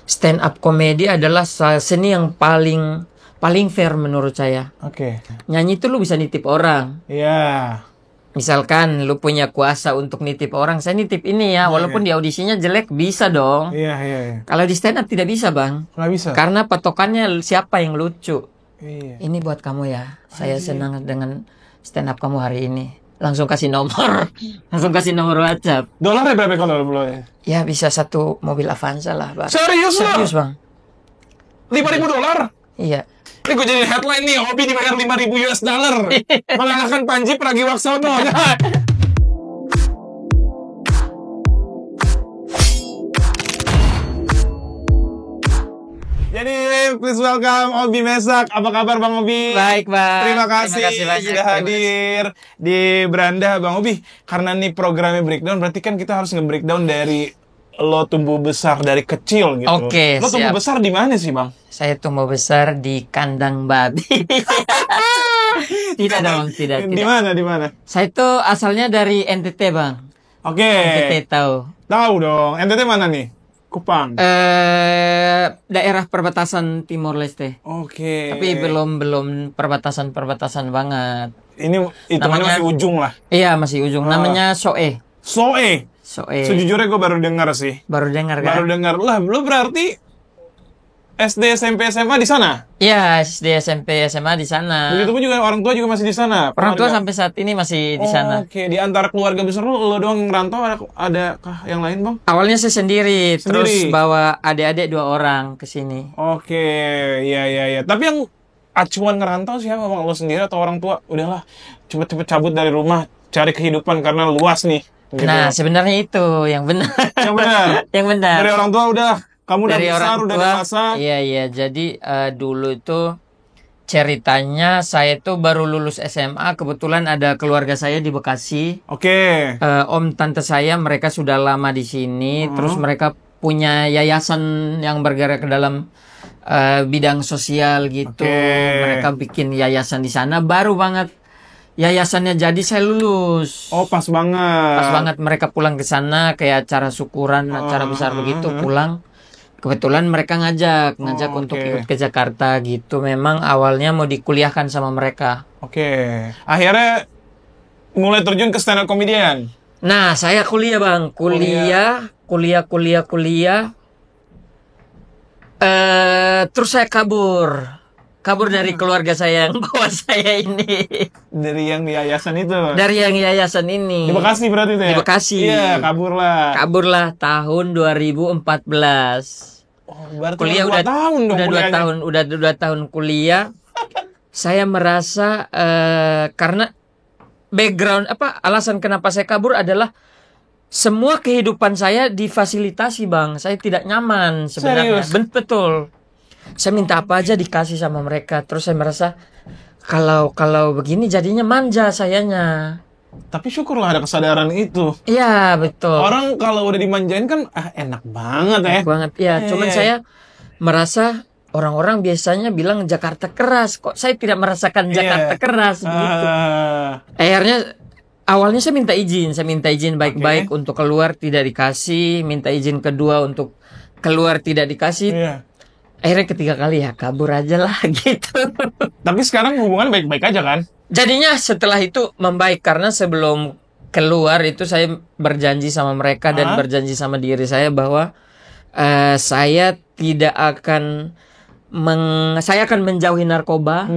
stand up komedi adalah seni yang paling fair menurut saya. Oke. Nyanyi itu lu bisa nitip orang. Iya. Misalkan lu punya kuasa untuk nitip orang, saya nitip ini ya, walaupun di audisinya jelek, bisa dong. Iya. Kalau di stand up tidak bisa, Bang. Nggak bisa. Karena patokannya siapa yang lucu. Iya. Ini buat kamu ya. Saya senang dengan stand up kamu hari ini. Langsung kasih nomor. Langsung kasih nomor WhatsApp. Dolarnya berapa kalau boleh? Ya bisa 1 mobil Avanza lah, Bang. Serius lo? Serius, Bang. $5.000? Iya. Ini gue jadi headline nih, Hobi dibayar $5.000 mengalahkan Panji Pragiwaksono. Jadi, please welcome Obi Mesak. Apa kabar Bang Obi? Baik, Bang. Terima kasih banyak. sudah hadir di Beranda, Bang Obi. Karena nih programnya breakdown, berarti kan kita harus nge-breakdown dari lo tumbuh besar dari kecil gitu. Oke, lo tumbuh besar di mana sih, Bang? Saya tumbuh besar di kandang babi. Tidak dong, tidak. Di mana? Saya itu asalnya dari NTT, Bang. Oke. NTT tahu. Tahu dong. NTT mana nih? Kupang. Daerah perbatasan Timor Leste. Oke. Tapi belum perbatasan banget. Ini hitungannya masih ujung lah. Iya, masih ujung. Namanya Soe. Soe. Sejujurnya gue baru dengar sih. Baru dengar kan? Baru dengar. Lah, lo berarti SD, SMP, SMA di sana? Iya, SD, SMP, SMA di sana. Begitu pun juga orang tua juga masih di sana. Orang tua sampai saat ini masih di sana. Oke, di antara keluarga besar lo doang yang ngerantau, adakah yang lain, Bang? Awalnya saya sendiri. Terus bawa adik-adik 2 orang ke sini. Oke, iya. Tapi yang acuan ngerantau siapa, Bang? Lo sendiri atau orang tua? Udahlah, cepet-cepet cabut dari rumah, cari kehidupan karena luas nih. Gitu. Nah, sebenarnya itu yang benar. Yang benar. Yang benar. Dari orang tua udah, kamu udah Dari besar, orang udah tua, dewasa. Iya. Jadi dulu itu ceritanya saya tuh baru lulus SMA. Kebetulan ada keluarga saya di Bekasi. Oke. Om tante saya mereka sudah lama di sini. Terus mereka punya yayasan yang bergerak ke dalam bidang sosial gitu. Mereka bikin yayasan di sana. Baru banget yayasannya jadi saya lulus. Oh, pas banget. Pas banget mereka pulang ke sana kayak acara syukuran, acara besar begitu pulang. Kebetulan mereka ngajak untuk ikut ke Jakarta gitu. Memang awalnya mau dikuliahkan sama mereka. Oke. Akhirnya mulai terjun ke stand up comedian. Nah, saya kuliah, Bang. Kuliah. Terus saya kabur dari keluarga saya yang bawa saya ini. Dari yang di yayasan itu? Dari yang yayasan ini. Di Bekasi berarti itu ya? Di Bekasi. Iya, kaburlah tahun 2014. Oh, berarti kuliah udah 2 tahun dong. Udah 2 tahun kuliah. Saya merasa karena background alasan kenapa saya kabur adalah semua kehidupan saya difasilitasi, Bang. Saya tidak nyaman sebenarnya. Betul. Saya minta apa aja dikasih sama mereka. Terus saya merasa kalau begini jadinya manja sayanya. Tapi syukurlah ada kesadaran itu. Iya, betul. Orang kalau udah dimanjain kan enak banget ya. Enak banget. Ya, cuman saya merasa orang-orang biasanya bilang Jakarta keras. Kok saya tidak merasakan Jakarta keras begitu. Akhirnya awalnya saya minta izin baik-baik untuk keluar tidak dikasih, minta izin kedua untuk keluar tidak dikasih. Akhirnya ketiga kali ya kabur aja lah gitu. Tapi sekarang hubungan baik-baik aja kan? Jadinya setelah itu membaik karena sebelum keluar itu saya berjanji sama mereka dan berjanji sama diri saya bahwa saya tidak akan saya akan menjauhi narkoba.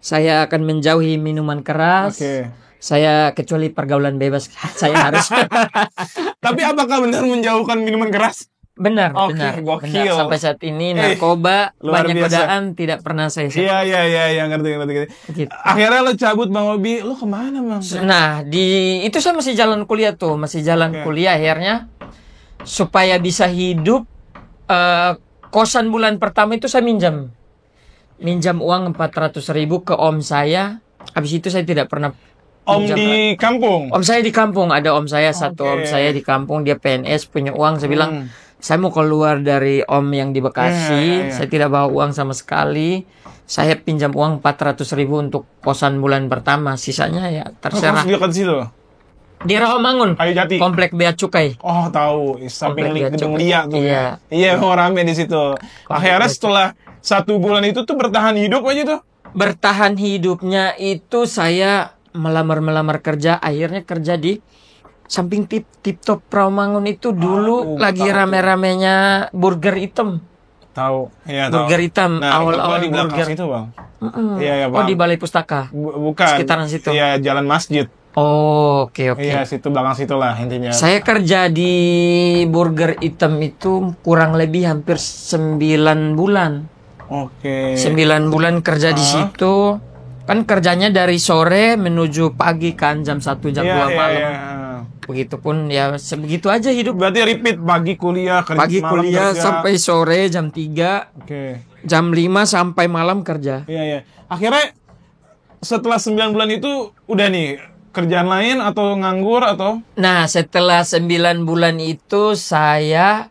Saya akan menjauhi minuman keras. Saya kecuali pergaulan bebas saya harus. Tapi apakah benar menjauhkan minuman keras? Benar. Sampai saat ini narkoba banyak godaan tidak pernah saya. Iya, ngerti. Gitu. Akhirnya lo cabut, Bang Obi, lo kemana, Bang? Nah, itu saya masih jalan kuliah tuh, kuliah akhirnya supaya bisa hidup. Kosan bulan pertama itu saya minjam uang 400.000 ke om saya. Habis itu saya tidak pernah. Om di kampung? Om saya di kampung, ada om saya satu om saya di kampung, dia PNS punya uang. Saya bilang saya mau keluar dari om yang di Bekasi, saya tidak bawa uang sama sekali. Saya pinjam uang 400.000 untuk kosan bulan pertama, sisanya ya terserah. Harus dekat situ? Di Rawamangun. Kayu Jati. Komplek Bea Cukai. Oh, tahu. Samping Komplek Bea gedung Cukai. Lia tuh. Iya. Iya, mau rame di situ. Akhirnya Bea setelah 1 bulan itu tuh bertahan hidup aja tuh. Bertahan hidupnya itu saya melamar kerja, akhirnya kerja di samping Tip Top Rawamangun itu dulu lagi rame-ramenya burger hitam. Tahu. Iya, tahu. Burger hitam, Nah, awal-awal di belakang burger. situ, Bang. Mm-mm. Iya, iya, Oh, Bang. di Balai Pustaka. Bukan. Sekitaran situ. Iya, Jalan Masjid. Oh, oke. Iya, situ belakang situ lah intinya. Saya kerja di burger hitam itu kurang lebih hampir 9 bulan. Oke. 9 bulan kerja di situ. Kan kerjanya dari sore menuju pagi kan, jam 1 jam 2 Iya, malam. iya. Begitupun ya sebegitu aja hidup. Berarti repeat pagi kuliah, kerja Pagi malam kuliah kerja. sampai sore jam 3, Oke. jam 5 sampai malam kerja. Iya, iya. Akhirnya setelah 9 bulan itu udah nih kerjaan lain atau nganggur atau? Nah, setelah 9 bulan itu saya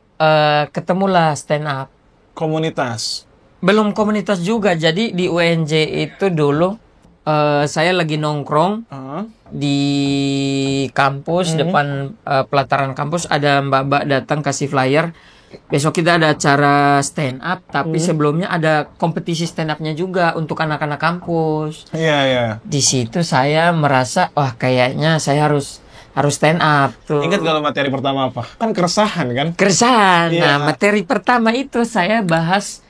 ketemulah stand up. Komunitas. Belum komunitas juga. Jadi di UNJ itu dulu saya lagi nongkrong di kampus, depan pelataran kampus ada mbak-mbak datang kasih flyer. Besok kita ada acara stand up, tapi sebelumnya ada kompetisi stand up-nya juga untuk anak-anak kampus. Iya, iya. Di situ saya merasa, wah kayaknya saya harus stand up tuh. Ingat kalau materi pertama apa? Kan keresahan kan? Keresahan. Iya. Nah, materi pertama itu saya bahas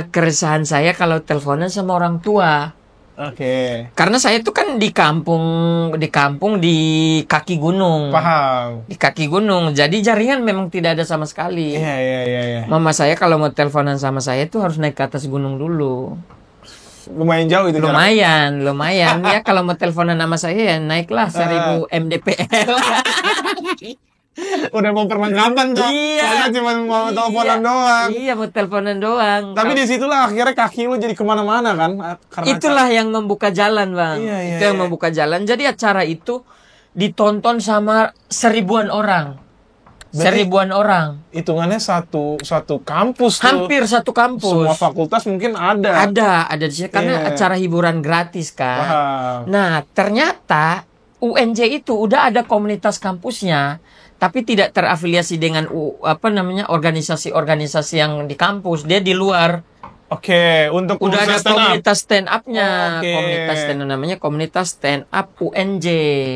keresahan saya kalau teleponan sama orang tua. Oke. Karena saya tuh kan di kampung di kaki gunung. Paham. Di kaki gunung. Jadi jaringan memang tidak ada sama sekali. Iya, iya, iya, iya. Mama saya kalau mau teleponan sama saya tuh harus naik ke atas gunung dulu. Lumayan jauh itu jarak. Lumayan. Ya kalau mau teleponan sama saya ya naiklah 1000 mdpl. Udah mau perlengkapan tuh. Iya. Karena cuma mau teleponan doang. Iya, mau teleponan doang. Tapi disitulah akhirnya kaki lu jadi kemana-mana kan? Karena Itulah yang membuka jalan, Bang. Iya, iya, Itu yang iya. membuka jalan. Jadi acara itu ditonton sama 1000-an orang. Berarti- 1000-an orang. hitungannya satu kampus tuh. Hampir satu kampus. Semua fakultas mungkin ada. Ada di sini karena Iya. acara hiburan gratis kan. Paham. Nah, ternyata UNJ itu udah ada komunitas kampusnya, tapi tidak terafiliasi dengan organisasi-organisasi yang di kampus. Dia di luar. Oke, untuk Udah ada urusan stand up. komunitas stand up-nya. Oke. Komunitas stand up namanya komunitas stand up UNJ.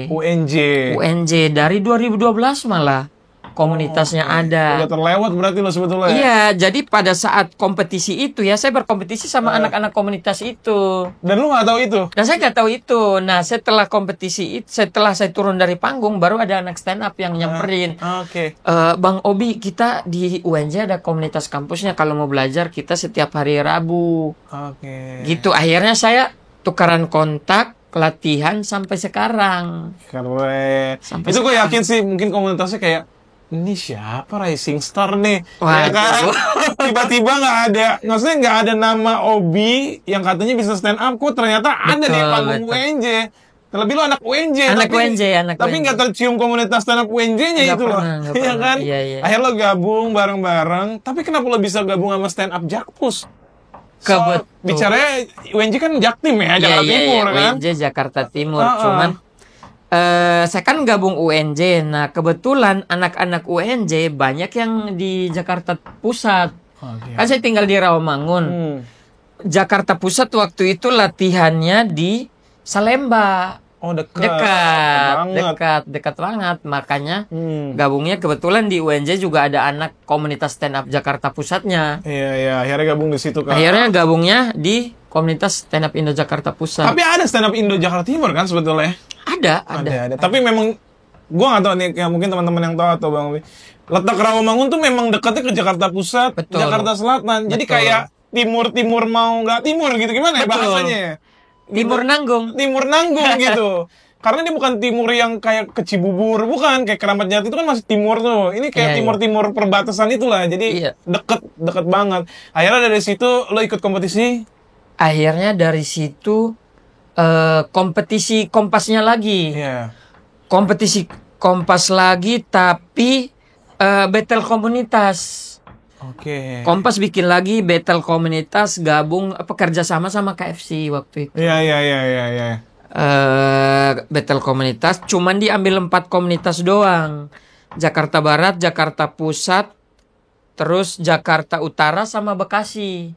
UNJ. UNJ dari 2012 malah komunitasnya ada. Udah terlewat berarti lo sebetulnya. Iya, jadi pada saat kompetisi itu ya saya berkompetisi sama anak-anak komunitas itu. Dan lu nggak tahu itu? Dan saya nggak tahu itu. Nah, setelah kompetisi itu, setelah saya turun dari panggung, baru ada anak stand up yang nyamperin. Oke. Bang Obi, kita di UNJ ada komunitas kampusnya. Kalau mau belajar kita setiap hari Rabu. Oke. Gitu. Akhirnya saya tukaran kontak, latihan sampai sekarang. Keren. Sampai Itu gue sekarang. yakin sih mungkin komunitasnya kayak ini siapa Rising Star nih? Wah, Ya kan? itu. Tiba-tiba nggak ada, maksudnya nggak ada nama Obi yang katanya bisa stand up, kok ternyata ada di Betul, panggung betul. UNJ. Terlebih lo anak UNJ, Anak UNJ, anak tapi UNJ. nggak tercium komunitas stand up UNJ-nya Nggak itu loh, pernah, nggak iya pernah. kan? Iya, iya. Akhirnya lo gabung bareng-bareng, tapi kenapa lo bisa gabung sama stand up Jakpus? Kebetul. Bicaranya UNJ kan Jaktim ya, Jakarta Timur kan? UNJ Jakarta Timur. Ah, ah. Cuman saya kan gabung UNJ. Nah, kebetulan anak-anak UNJ banyak yang di Jakarta Pusat. Oke. Kan saya tinggal di Rawamangun. Hmm. Jakarta Pusat waktu itu latihannya di Salemba. Oh banget. Dekat banget. Makanya Hmm. gabungnya kebetulan di UNJ juga ada anak komunitas stand up Jakarta Pusatnya. Iya, iya, akhirnya gabung di situ kan. Akhirnya gabungnya di komunitas stand up Indo Jakarta Pusat. Tapi ada stand up Indo Jakarta Timur kan sebetulnya? Ada. Tapi memang gua nggak tahu nih, ya mungkin teman-teman yang tahu atau Bang Ubi. Letak Rawamangun tuh memang dekatnya ke Jakarta Pusat, Betul. Jakarta Selatan. Jadi Betul. kayak timur mau nggak timur gitu, gimana ya Betul. bahasanya? Timur Nanggung. Timur nanggung gitu. Karena ini bukan timur yang kayak ke Cibubur, bukan kayak Keramat Jati itu kan masih timur tuh. Ini kayak Iya, timur-timur perbatasan itulah. Jadi Iya. deket banget. Akhirnya dari situ lo ikut kompetisi. Akhirnya dari situ kompetisi Kompasnya lagi. Iya. Kompetisi Kompas lagi tapi battle komunitas. Oke. Kompas bikin lagi battle komunitas, gabung kerja sama KFC waktu itu. Iya. battle komunitas, cuman diambil 4 komunitas doang. Jakarta Barat, Jakarta Pusat, terus Jakarta Utara sama Bekasi.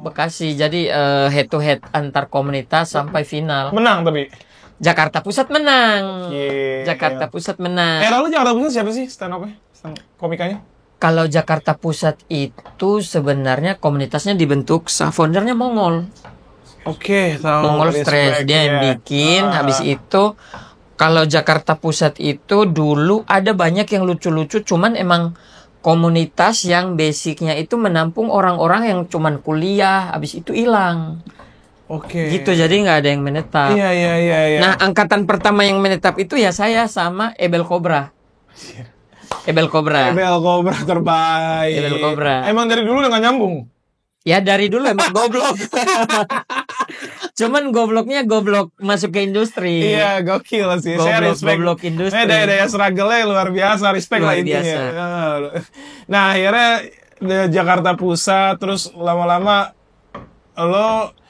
Bekasi. Jadi head to head antar komunitas sampai final. Menang tapi. Jakarta Pusat menang. Yeah. Jakarta Pusat menang. Lalu Jakarta Pusat siapa sih stand up-nya? Komikanya? Kalau Jakarta Pusat itu sebenarnya komunitasnya dibentuk foundernya Mongol. Oke, tahu. Mongol Stress dia yang bikin. Habis itu kalau Jakarta Pusat itu dulu ada banyak yang lucu-lucu, cuman emang komunitas yang basicnya itu menampung orang-orang yang cuman kuliah, habis itu hilang. Oke. Gitu, jadi nggak ada yang menetap. Iya. Nah, angkatan pertama yang menetap itu ya saya sama Ebel Cobra. Ebel Cobra terbaik. Ebel Cobra. Emang dari dulu udah nggak nyambung? Ya dari dulu emang goblok. Cuman gobloknya goblok masuk ke industri. Iya, gokil sih. Saya respect. Goblok industri. Daya struggle-nya luar biasa, respect Luar lah intinya. biasa. Nah, akhirnya di Jakarta Pusat, terus lama-lama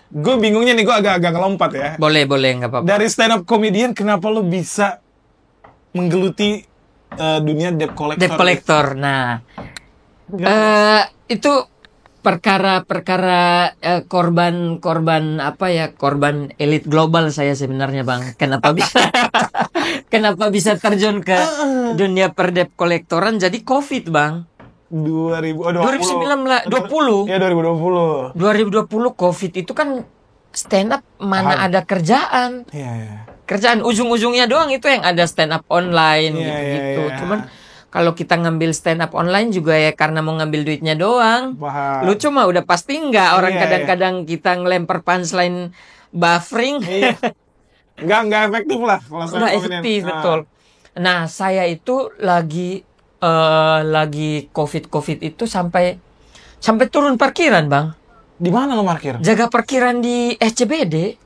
gue bingungnya nih, gue agak ngelompat ya. Boleh, nggak apa-apa. Dari stand up comedian, kenapa lo bisa menggeluti dunia debt collector? Debt collector. Nah, itu perkara korban elit global saya sebenarnya, Bang. Kenapa bisa terjun ke dunia per debt collectoran? Jadi COVID, Bang. 2020. Ya, 2020 COVID itu kan stand up mana ada kerjaan. Iya. Kerjaan ujung-ujungnya doang itu yang ada stand up online gitu. Iya. Cuman kalau kita ngambil stand up online juga ya karena mau ngambil duitnya doang. Paham. Lucu mah udah pasti enggak. Orang Iya, kadang-kadang kita ngelempar punchline buffering. Iya. Nggak efektif lah kalau Nggak efektif, betul. Nah, saya itu lagi COVID itu sampai turun parkiran, Bang. Di mana lo parkir? Jaga parkiran di SCBD.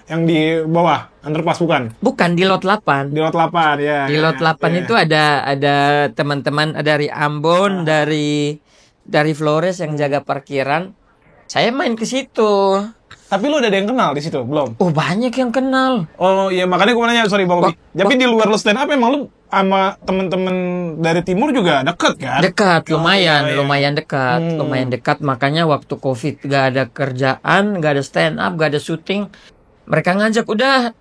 Yang di bawah, underpass bukan? Bukan, di lot 8. Di lot 8, ya. Di lot 8 itu ada teman-teman dari Ambon, dari Flores yang jaga parkiran. Saya main ke situ. Tapi lu udah ada yang kenal di situ, belum? Oh, banyak yang kenal. Oh, iya, makanya gue nanya, sorry Bang Bobi. Tapi di luar lo stand up emang lu sama temen-temen dari timur juga deket kan? Dekat, lumayan dekat. Hmm. Lumayan dekat, makanya waktu COVID gak ada kerjaan, gak ada stand up, gak ada syuting. Mereka ngajak, udah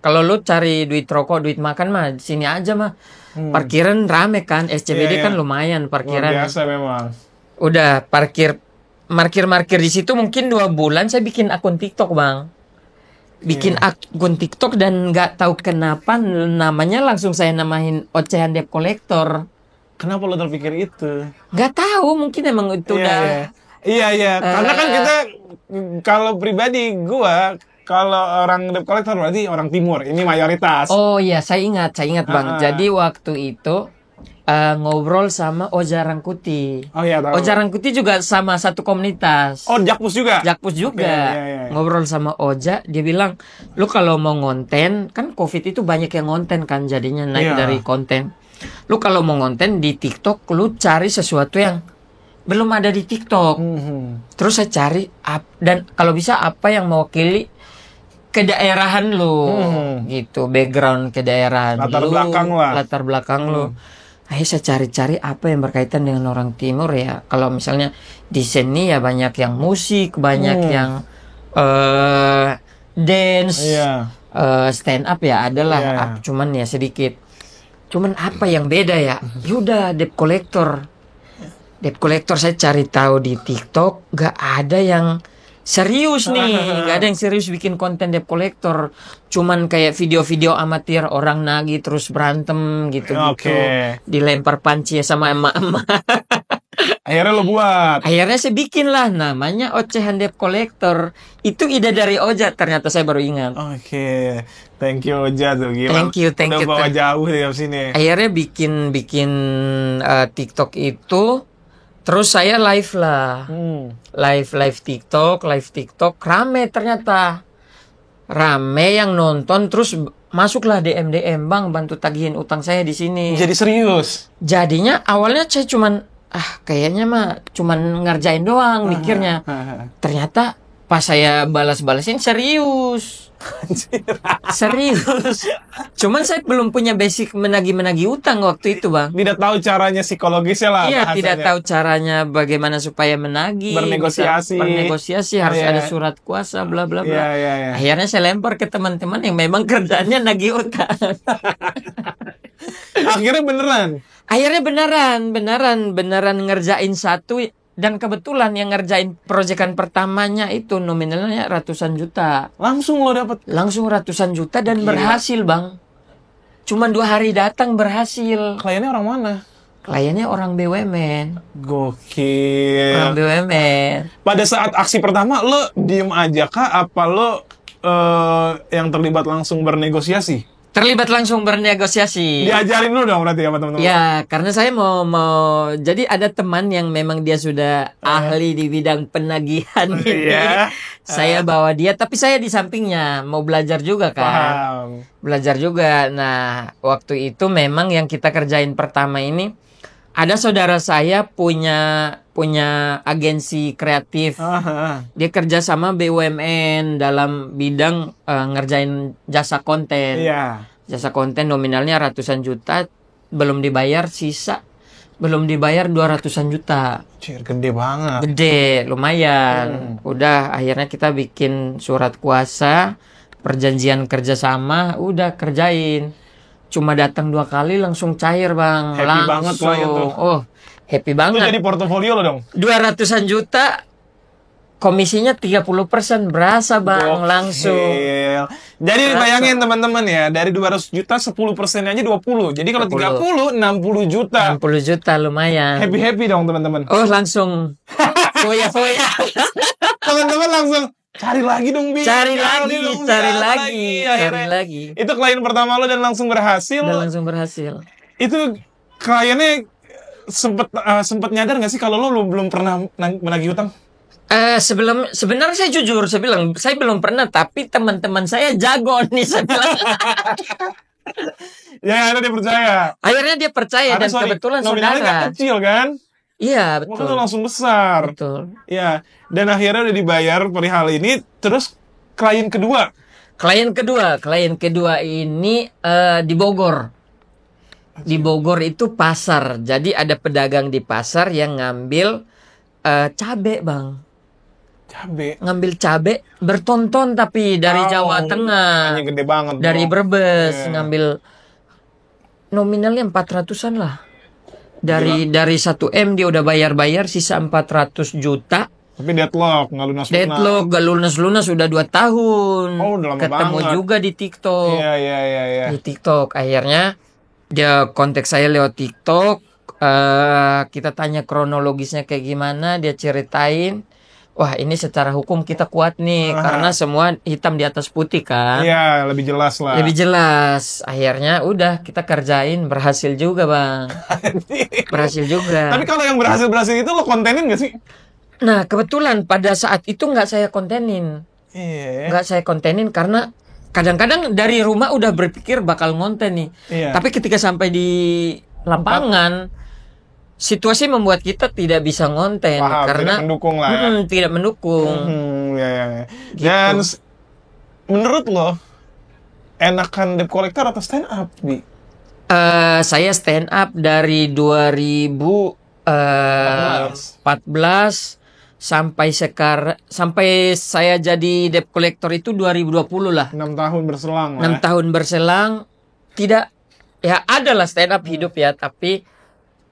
kalau lu cari duit rokok, duit makan mah sini aja mah. Parkiran rame kan, SCBD kan lumayan parkiran. Luar biasa memang. Udah parkir di situ mungkin 2 bulan saya bikin akun TikTok, Bang. Bikin akun TikTok dan nggak tahu kenapa namanya langsung saya namain Ocehan Debt Collector. Kenapa lo terpikir itu? Nggak tahu, mungkin emang itu udah. Iya. Karena kan kita, kalau pribadi kalau orang debt collector berarti orang timur. Ini mayoritas. Oh iya, saya ingat Bang. Jadi waktu itu ngobrol sama Oja Rangkuti. Oh iya, tahu. Oja Rangkuti juga sama satu komunitas. Oh, Jakpus juga? Jakpus juga. Iya. Ngobrol sama Oja, dia bilang, lu kalau mau ngonten, kan COVID itu banyak yang ngonten kan, jadinya naik dari konten. Lu kalau mau ngonten di TikTok, lu cari sesuatu yang belum ada di TikTok. Terus saya cari, dan kalau bisa apa yang mewakili kedaerahan lu, gitu, background kedaerahan latar belakang lu. Akhirnya saya cari-cari apa yang berkaitan dengan orang timur ya. Kalau misalnya di seni ya banyak yang musik, banyak yang dance, stand up ya adalah, cuman ya sedikit. Cuman apa yang beda ya? Yaudah, debt collector saya cari tahu di TikTok, gak ada yang serius nih, gak ada yang serius bikin konten debt collector. Cuman kayak video-video amatir orang nagih terus berantem gitu. Dilempar panci sama emak-emak. Akhirnya lo buat. Akhirnya saya bikin lah, namanya Ocehan Debt Collector. Itu ide dari Oja, ternyata saya baru ingat. Thank you Oja tuh, gila. Thank you. Udah bawa jauh dari sini. Akhirnya bikin TikTok itu. Terus saya live lah, live TikTok, rame ternyata, yang nonton, terus masuklah DM, Bang bantu tagihin utang saya di sini. Jadi serius? Jadinya awalnya saya cuman, kayaknya mah cuman ngerjain doang mikirnya. Ternyata Pas saya balas-balasin serius. Serius. Cuman saya belum punya basic menagih utang waktu itu, Bang. Tidak tahu caranya psikologisnya lah. Iya, bahasanya. tidak tahu caranya bagaimana supaya menagih. Bernegosiasi. Bernegosiasi harus Iya. ada surat kuasa, bla bla bla. Iya, iya, iya. Akhirnya saya lempar ke teman-teman yang memang kerjaannya nagih utang. Akhirnya beneran. Akhirnya beneran ngerjain satu, dan kebetulan yang ngerjain proyekan pertamanya itu nominalnya ratusan juta. Langsung lo dapet. Langsung ratusan juta dan Gila. berhasil, Bang. Cuman 2 hari datang berhasil. Kliennya orang mana? Kliennya orang BUMN. Gokil. Orang BUMN. Pada saat aksi pertama lo diem aja kah? Apa lo yang terlibat langsung bernegosiasi? Terlibat langsung bernegosiasi. Diajarin lo dong berarti sama teman-teman. Ya, karena saya mau jadi ada teman yang memang dia sudah ahli di bidang penagihan ini. Iya. Saya bawa dia, tapi saya di sampingnya mau belajar juga kan. Paham. Belajar juga. Nah, waktu itu memang yang kita kerjain pertama ini, ada saudara saya punya agensi kreatif. Dia kerja sama BUMN dalam bidang ngerjain jasa konten. Iya. Jasa konten nominalnya ratusan juta, belum dibayar, sisa belum dibayar 200-an juta. Cir, gede banget. Gede, lumayan. Udah akhirnya kita bikin surat kuasa, perjanjian kerjasama, udah kerjain. Cuma datang 2 kali langsung cair, Bang. Happy langsung. banget lah itu. Oh, happy Itu banget. jadi portofolio lo dong. 200-an juta, komisinya 30% berasa, Bang. Gokil. Langsung. Jadi Berasa. bayangin teman-teman ya, dari 200 juta 10% aja 20. Jadi kalau 30 60 juta. 60 juta lumayan. Happy dong teman-teman. Oh, langsung foya-foya. Teman-teman langsung cari lagi dong, Bi. Cari lagi. Akhirnya. Itu klien pertama lo dan langsung berhasil. Udah langsung berhasil. Itu kliennya sempet nyadar nggak sih kalau lo belum pernah menagih utang? Sebenarnya saya jujur, saya bilang saya belum pernah, tapi teman-teman saya jago nih, saya bilang. Ya, akhirnya dia percaya. Akhirnya dia percaya dan kebetulan nominalnya nggak saudara. kecil kan? Iya, Waktu itu betul. langsung besar. Betul. Ya, dan akhirnya udah dibayar perihal ini. Terus klien kedua. Klien kedua ini di Bogor. Di Bogor itu pasar. Jadi ada pedagang di pasar yang ngambil cabe, Bang. Cabe. Ngambil cabe bertonton tapi dari Jawa Tengah. Hanya gede banget. Dari bro. Brebes Iya. ngambil nominalnya 400-an lah. Dari 1M dia udah bayar sisa 400 juta. Tapi deadlock, nggak lunas. Deadlock gak lunas udah 2 tahun. Oh, udah lama ketemu banget. juga di TikTok. Iya. Di TikTok akhirnya dia kontak saya lewat TikTok. Kita tanya kronologisnya kayak gimana, dia ceritain. Wah, ini secara hukum kita kuat nih karena semua hitam di atas putih kan. Iya, lebih jelas lah. Lebih jelas. Akhirnya udah kita kerjain, berhasil juga, Bang. Berhasil juga. Tapi kalau yang berhasil itu lo kontenin nggak sih? Nah, kebetulan pada saat itu nggak saya kontenin. Iya. Nggak saya kontenin karena kadang-kadang dari rumah udah berpikir bakal ngonten nih. Iya. Tapi ketika sampai di lapangan, situasi membuat kita tidak bisa ngonten. Paham, karena tidak mendukung lah ya. Tidak mendukung. Ya. Gitu. Dan menurut lo, enakan debt collector atau stand up, Bi? Saya stand up dari 2014 sampai saya jadi debt collector itu 2020 lah. 6 tahun berselang 6 tahun berselang, tidak, ya adalah stand up hidup ya, tapi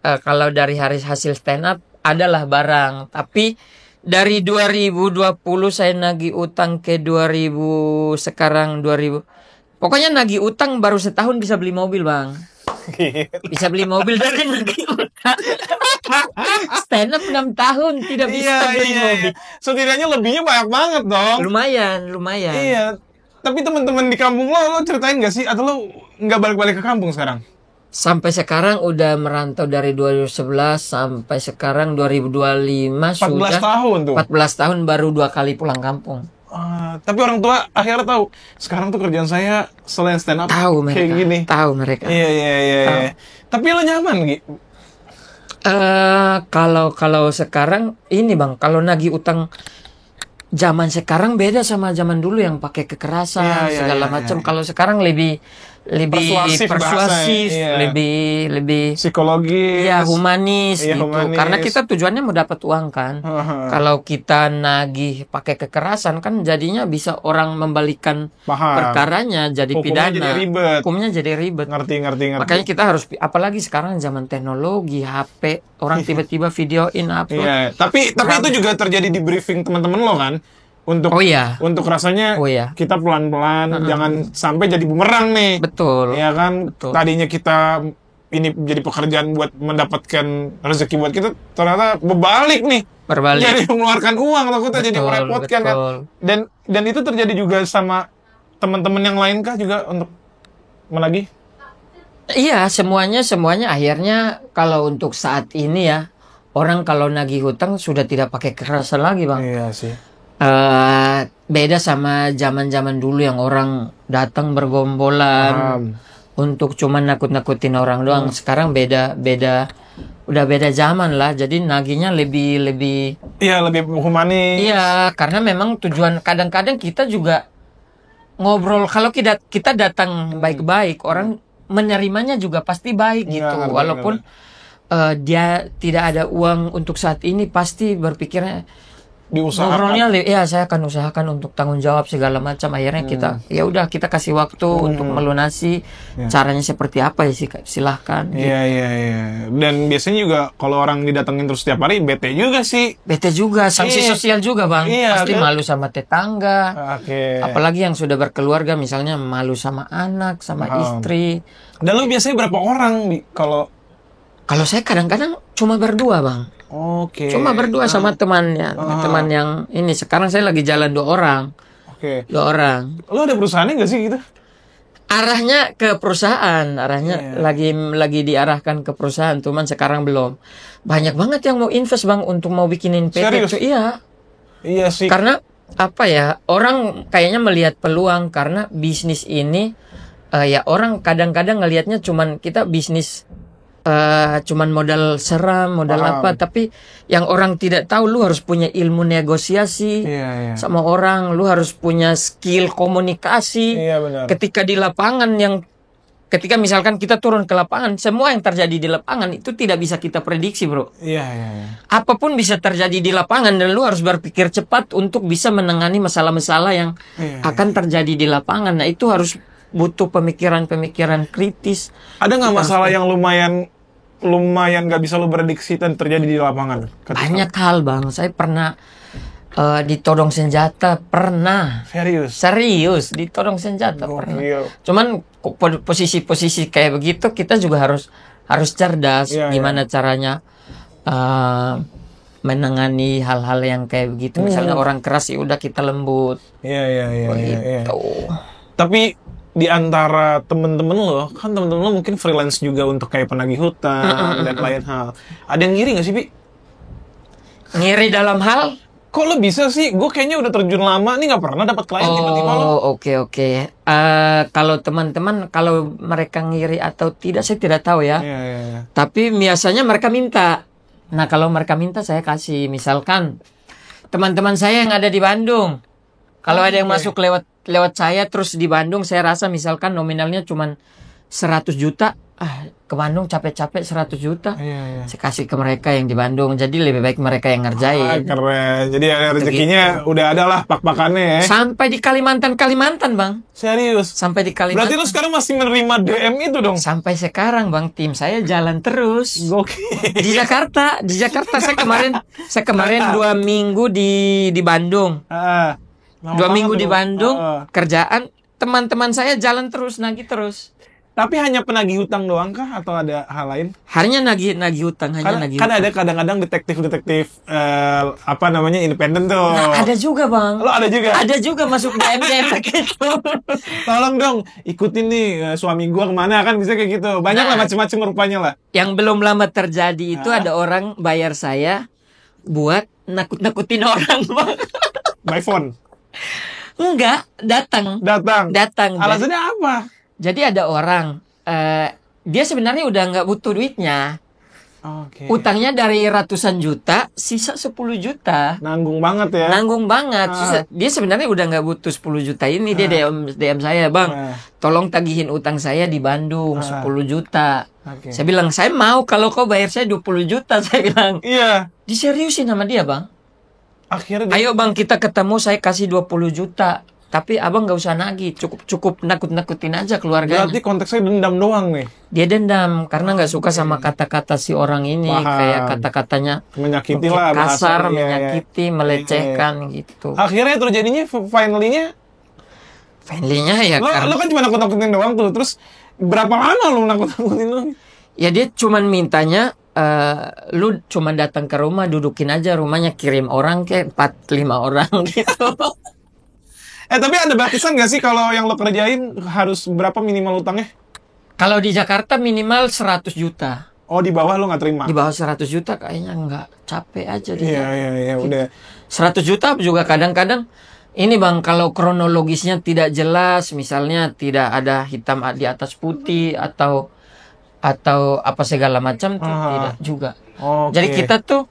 kalau dari hasil stand up adalah barang. Tapi dari 2020 saya nagih utang ke 2000, sekarang 2000. Pokoknya nagih utang baru setahun bisa beli mobil, Bang. Bisa beli mobil dari nagih utang. Stand up 6 tahun tidak bisa beli mobil. Setidaknya lebihnya banyak banget dong. Lumayan. Iya. Tapi teman-teman di kampung lo ceritain gak sih? Atau lo nggak balik-balik ke kampung sekarang? Sampai sekarang udah merantau dari 2011 sampai sekarang 2025 14 sudah tahun tuh. 14 tahun baru 2 kali pulang kampung. Tapi orang tua akhirnya tahu. Sekarang tuh kerjaan saya selain stand up Tahu mereka. kayak gini. Tahu mereka. Iya. Tapi lo nyaman, Gi? Kalau sekarang ini, Bang, kalau nagih utang zaman sekarang beda sama zaman dulu yang pakai kekerasan Iya, segala iya, macam. iya. Kalau sekarang lebih Persuasif persuasif, bahasanya, iya. lebih Psikologis. ya humanis Iya, gitu. humanis. Karena kita tujuannya mau dapat uang kan. Kalau kita nagih pakai kekerasan kan jadinya bisa orang membalikan Paham. perkaranya jadi Hukumnya pidana. jadi ribet. Hukumnya jadi ribet. Ngerti. Makanya kita harus, apalagi sekarang zaman teknologi, HP, orang tiba-tiba videoin upload. Iya, tapi itu juga terjadi di briefing teman-teman lo kan? Untuk Oh iya. untuk rasanya Oh iya. kita pelan-pelan jangan sampai jadi bumerang nih. Betul. Ya kan? Betul. Tadinya kita ini jadi pekerjaan buat mendapatkan rezeki buat kita, ternyata berbalik nih. Berbalik. Jadi mengeluarkan uang, takutnya jadi Betul, merepotkan kan. betul. Dan itu terjadi juga sama teman-teman yang lain kah juga untuk menagih? Iya, semuanya akhirnya kalau untuk saat ini ya, orang kalau nagih hutang sudah tidak pakai kekerasan lagi, Bang. Iya sih. Beda sama zaman-zaman dulu yang orang datang bergombolan Paham. untuk cuman nakut-nakutin orang doang. Sekarang beda, udah beda zaman lah. Jadi nagihnya lebih. Iya, lebih humanis. Iya, karena memang tujuan kadang-kadang kita juga ngobrol. Kalau kita datang baik-baik, orang menerimanya juga pasti baik Iya, gitu. ngerti, Walaupun dia tidak ada uang untuk saat ini, pasti berpikirnya Diusahakan. ngobrolnya, ya saya akan usahakan untuk tanggung jawab segala macam. Akhirnya kita kasih waktu untuk melunasi. Caranya seperti apa ya sih, silahkan. Iya. Dan biasanya juga kalau orang didatengin terus setiap hari, bete juga sih. Bete juga, sanksi Iya. sosial juga, Bang. Iya, Pasti kan? malu sama tetangga. Oke. Apalagi yang sudah berkeluarga, misalnya malu sama anak, sama istri. Dan lu biasanya berapa orang kalau? Kalau saya kadang-kadang cuma berdua, Bang. Oke. Cuma berdua sama temannya. Teman yang ini. Sekarang saya lagi jalan 2 orang. Oke. 2 orang. Lu ada perusahaannya nggak sih gitu? Arahnya ke perusahaan. Arahnya lagi diarahkan ke perusahaan. Cuman sekarang belum. Banyak banget yang mau invest, Bang, untuk mau bikinin PT. Serius? Iya. Iya sih. Karena apa ya? Orang kayaknya melihat peluang karena bisnis ini ya orang kadang-kadang ngelihatnya cuman kita bisnis cuman modal seram, modal Paham. apa, tapi yang orang tidak tahu lu harus punya ilmu negosiasi Iya. sama orang, lu harus punya skill komunikasi. Iya benar. Ketika di lapangan ketika misalkan kita turun ke lapangan, semua yang terjadi di lapangan itu tidak bisa kita prediksi, Bro. Iya. Apapun bisa terjadi di lapangan dan lu harus berpikir cepat untuk bisa menangani masalah-masalah yang akan terjadi di lapangan. Nah, itu harus butuh pemikiran-pemikiran kritis. Ada nggak masalah yang lumayan nggak bisa lu prediksi dan terjadi di lapangan? Banyak hal, Bang. Saya pernah ditodong senjata, pernah. Serius ditodong senjata pernah. Cuman posisi-posisi kayak begitu kita juga harus cerdas. Gimana caranya menangani hal-hal yang kayak begitu. Misalnya orang keras, ya udah kita lembut. Iya. Begitu. Tapi di antara temen-temen lo, kan temen-temen lo mungkin freelance juga untuk kayak penagih hutang dan lain hal. Ada yang ngiri nggak sih, Bi? Ngiri dalam hal? Kok lo bisa sih? Gue kayaknya udah terjun lama nih, nggak pernah dapat klien tiba-tiba lo. Oh, oke. Kalau teman-teman, kalau mereka ngiri atau tidak, saya tidak tahu ya. Iya. Tapi biasanya mereka minta. Nah, kalau mereka minta, saya kasih. Misalkan teman-teman saya yang ada di Bandung, kalau ada yang masuk lewat saya terus di Bandung, saya rasa misalkan nominalnya cuma 100 juta, ke Bandung capek-capek 100 juta. Iya. Saya kasih ke mereka yang di Bandung. Jadi lebih baik mereka yang ngerjain. Keren. Jadi rezekinya udah ada lah pak-pakannya ya. Sampai di Kalimantan, Bang. Serius? Sampai di Kalimantan. Berarti lu sekarang masih menerima DM itu dong? Sampai sekarang, Bang, tim saya jalan terus. Gokil. Di Jakarta saya kemarin 2 minggu di Bandung. 2 minggu di Bandung, kerjaan, teman-teman saya jalan terus, nagih terus. Tapi hanya penagih hutang doang kah atau ada hal lain? Hanya nagih hutang, nagih kan hutang. ada kadang-kadang detektif independen tuh. Nah, ada juga, Bang. Lo ada juga? Ada juga masuk DM gitu. Tolong dong ikutin nih suami gua kemana, kan bisa kayak gitu. Banyak lah macam-macam rupanya lah. Yang belum lama terjadi itu ada orang bayar saya buat nakut-nakutin orang, Bang. By phone. Enggak, datang. Alasannya apa? Jadi ada orang, dia sebenarnya udah nggak butuh duitnya. Oke. Utangnya dari ratusan juta, sisa 10 juta. Nanggung banget ya. Nanggung banget. Dia sebenarnya udah nggak butuh 10 juta ini. Dia DM saya, Bang, tolong tagihin utang saya di Bandung 10 juta. Oke. Saya bilang, saya mau kalau kau bayar saya 20 juta. Saya bilang, Iya. diseriusin sama dia, Bang. Akhirnya Ayo Bang, kita ketemu, saya kasih 20 juta. Tapi abang nggak usah nagih, cukup nakut-nakutin aja keluarganya. berarti konteksnya dendam doang nih. Dia dendam karena nggak suka sama kata-kata si orang ini. Paham. Kayak kata-katanya Menyakiti mungkin lah. kasar, bahasanya. Iya, menyakiti, melecehkan gitu. Akhirnya terjadinya finally-nya. Friendly-nya ya Lo karena kan cuma nakut-nakutin doang tuh. Terus berapa lama lo nakut-nakutin lo? ya dia cuman mintanya lu cuman datang ke rumah, dudukin aja rumahnya, kirim orang kayak 4-5 orang gitu. Tapi ada batasan nggak sih kalau yang lo kerjain harus berapa minimal utangnya? Kalau di Jakarta minimal 100 juta. Oh, di bawah lo nggak terima? Di bawah 100 juta kayaknya nggak, capek aja dia. Iya, udah. 100 juta juga kadang-kadang ini Bang, kalau kronologisnya tidak jelas, misalnya tidak ada hitam di atas putih atau apa segala macam tuh tidak juga. Oke. Jadi kita tuh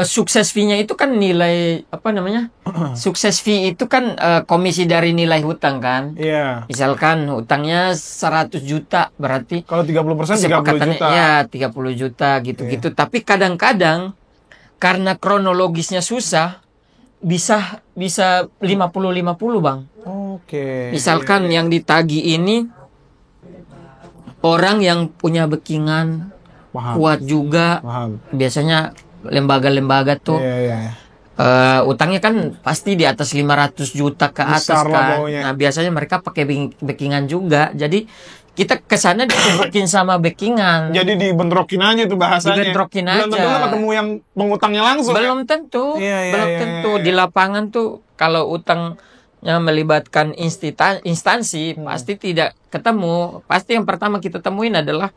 sukses fee-nya itu kan nilai apa namanya? Sukses fee itu kan komisi dari nilai hutang kan. Iya. Misalkan hutangnya 100 juta berarti Kalau 30% 30 kesepakatannya juta. ya 30 juta gitu-gitu. Tapi kadang-kadang karena kronologisnya susah bisa 50-50 Bang. Oke. Misalkan yang ditagi ini orang yang punya backingan Paham. kuat juga. Paham. Biasanya lembaga-lembaga tuh Iya. utangnya kan pasti di atas 500 juta ke atas Besar lah kan. pokoknya. Nah, biasanya mereka pakai backingan juga. Jadi kita kesana ditumbukin sama backingan. Jadi dibentrokin aja tuh bahasanya. Dibentrokin Belum tentu aja. lo ketemu yang pengutangnya langsung. Belum tentu. Iya, Belum tentu. Di lapangan tuh kalau utangnya melibatkan instansi pasti tidak ketemu. Pasti yang pertama kita temuin adalah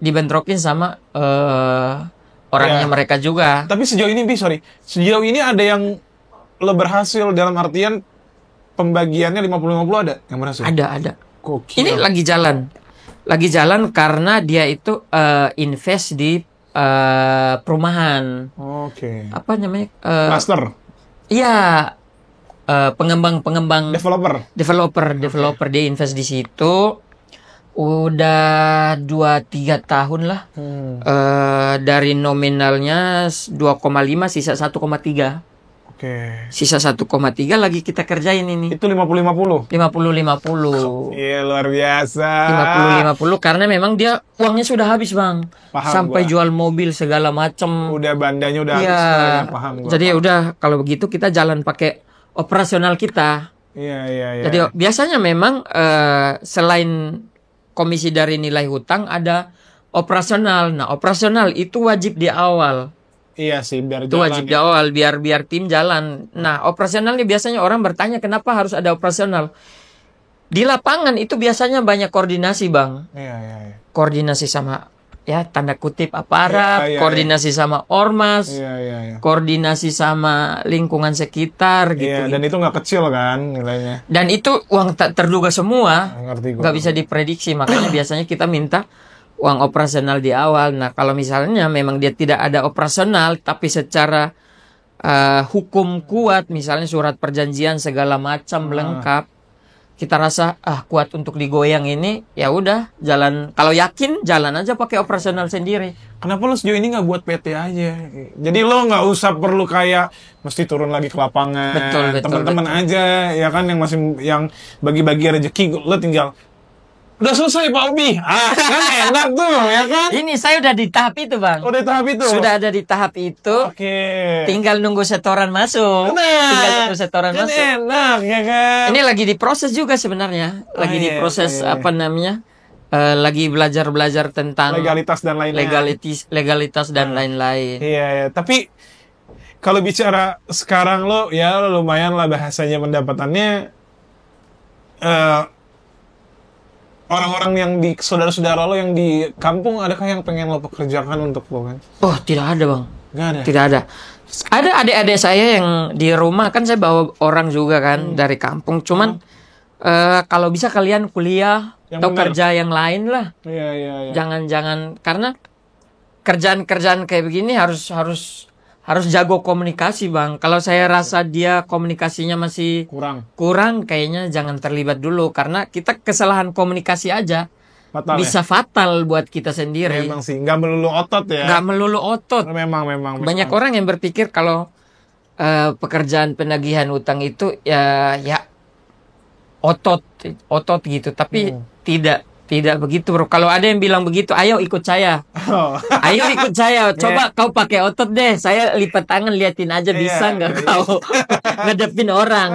dibentrokin sama orangnya mereka juga. Tapi sejauh ini, sejauh ini ada yang lo berhasil dalam artian pembagiannya 50-50 ada yang berhasil? Ada. Gokil. Ini lagi jalan karena dia itu invest di perumahan. Oke. Apa namanya? Master. Iya, pengembang developer dia invest di situ. Udah 2-3 tahun lah. Dari nominalnya 2,5 sisa 1,3. Oke. Sisa 1,3 lagi kita kerjain ini. Itu 50-50. 50-50. Iya, luar biasa. 50-50 karena memang dia uangnya sudah habis Bang. Paham Sampai gua. jual mobil segala macam. Udah bandanya udah Iya. habis. Ya, paham gua. Jadi udah kalau begitu kita jalan pakai operasional kita. Iya. Jadi biasanya memang selain komisi dari nilai hutang ada operasional. Nah, operasional itu wajib di awal. Iya sih, biar Itu jalan. wajib di awal biar tim jalan. Nah, operasional ini biasanya orang bertanya kenapa harus ada operasional. Di lapangan itu biasanya banyak koordinasi, Bang. Iya. Koordinasi sama ya tanda kutip aparat, Iya. koordinasi sama ormas, Iya. koordinasi sama lingkungan sekitar gitu. Iya, dan itu nggak kecil kan nilainya. Dan itu uang tak terduga semua. Ngerti gua. Nggak bisa diprediksi, makanya biasanya kita minta uang operasional di awal. Nah, kalau misalnya memang dia tidak ada operasional, tapi secara hukum kuat, misalnya surat perjanjian segala macam lengkap, kita rasa kuat untuk digoyang ini, ya udah jalan. Kalau yakin jalan aja pakai operasional sendiri. Kenapa lo sejauh ini nggak buat PT aja? Jadi lo nggak usah perlu kayak mesti turun lagi ke lapangan. Betul. Teman-teman aja, ya kan yang bagi-bagi rezeki, lo tinggal udah selesai Pak Obi. Kan enak tuh, ya kan? Ini saya udah di tahap itu, Bang. Udah tahap itu. Sudah ada di tahap itu. Oke. Tinggal nunggu setoran masuk. Nah, Tinggal nunggu setoran kan masuk. enak, ya kan? Ini lagi diproses juga sebenarnya. Lagi diproses apa namanya? Lagi belajar tentang legalitas dan lain-lain. legalitas dan lain-lain. Iya. Tapi kalau bicara sekarang lo, ya lumayan lah bahasanya pendapatannya. Orang-orang yang di saudara-saudara lo yang di kampung, adakah yang pengen lo pekerjakan untuk lo kan? Oh, tidak ada, Bang. Nggak ada. Tidak ada. Ada adik-adik saya yang di rumah, kan saya bawa orang juga kan dari kampung. Cuman kalau bisa kalian kuliah Yang atau benar. kerja yang lain lah. Iya. Jangan karena kerjaan-kerjaan kayak begini harus jago komunikasi, Bang. Kalau saya rasa dia komunikasinya masih kurang, kayaknya jangan terlibat dulu karena kita kesalahan komunikasi aja bisa fatal buat kita sendiri. Memang sih, nggak melulu otot ya. Nggak melulu otot. Memang. Banyak orang yang berpikir kalau pekerjaan penagihan utang itu ya otot gitu, tapi tidak begitu, bro. Kalau ada yang bilang begitu, ayo ikut saya. Ayo ikut saya. Coba kau pakai otot deh. Saya lipat tangan, liatin aja bisa nggak kau ngadepin orang.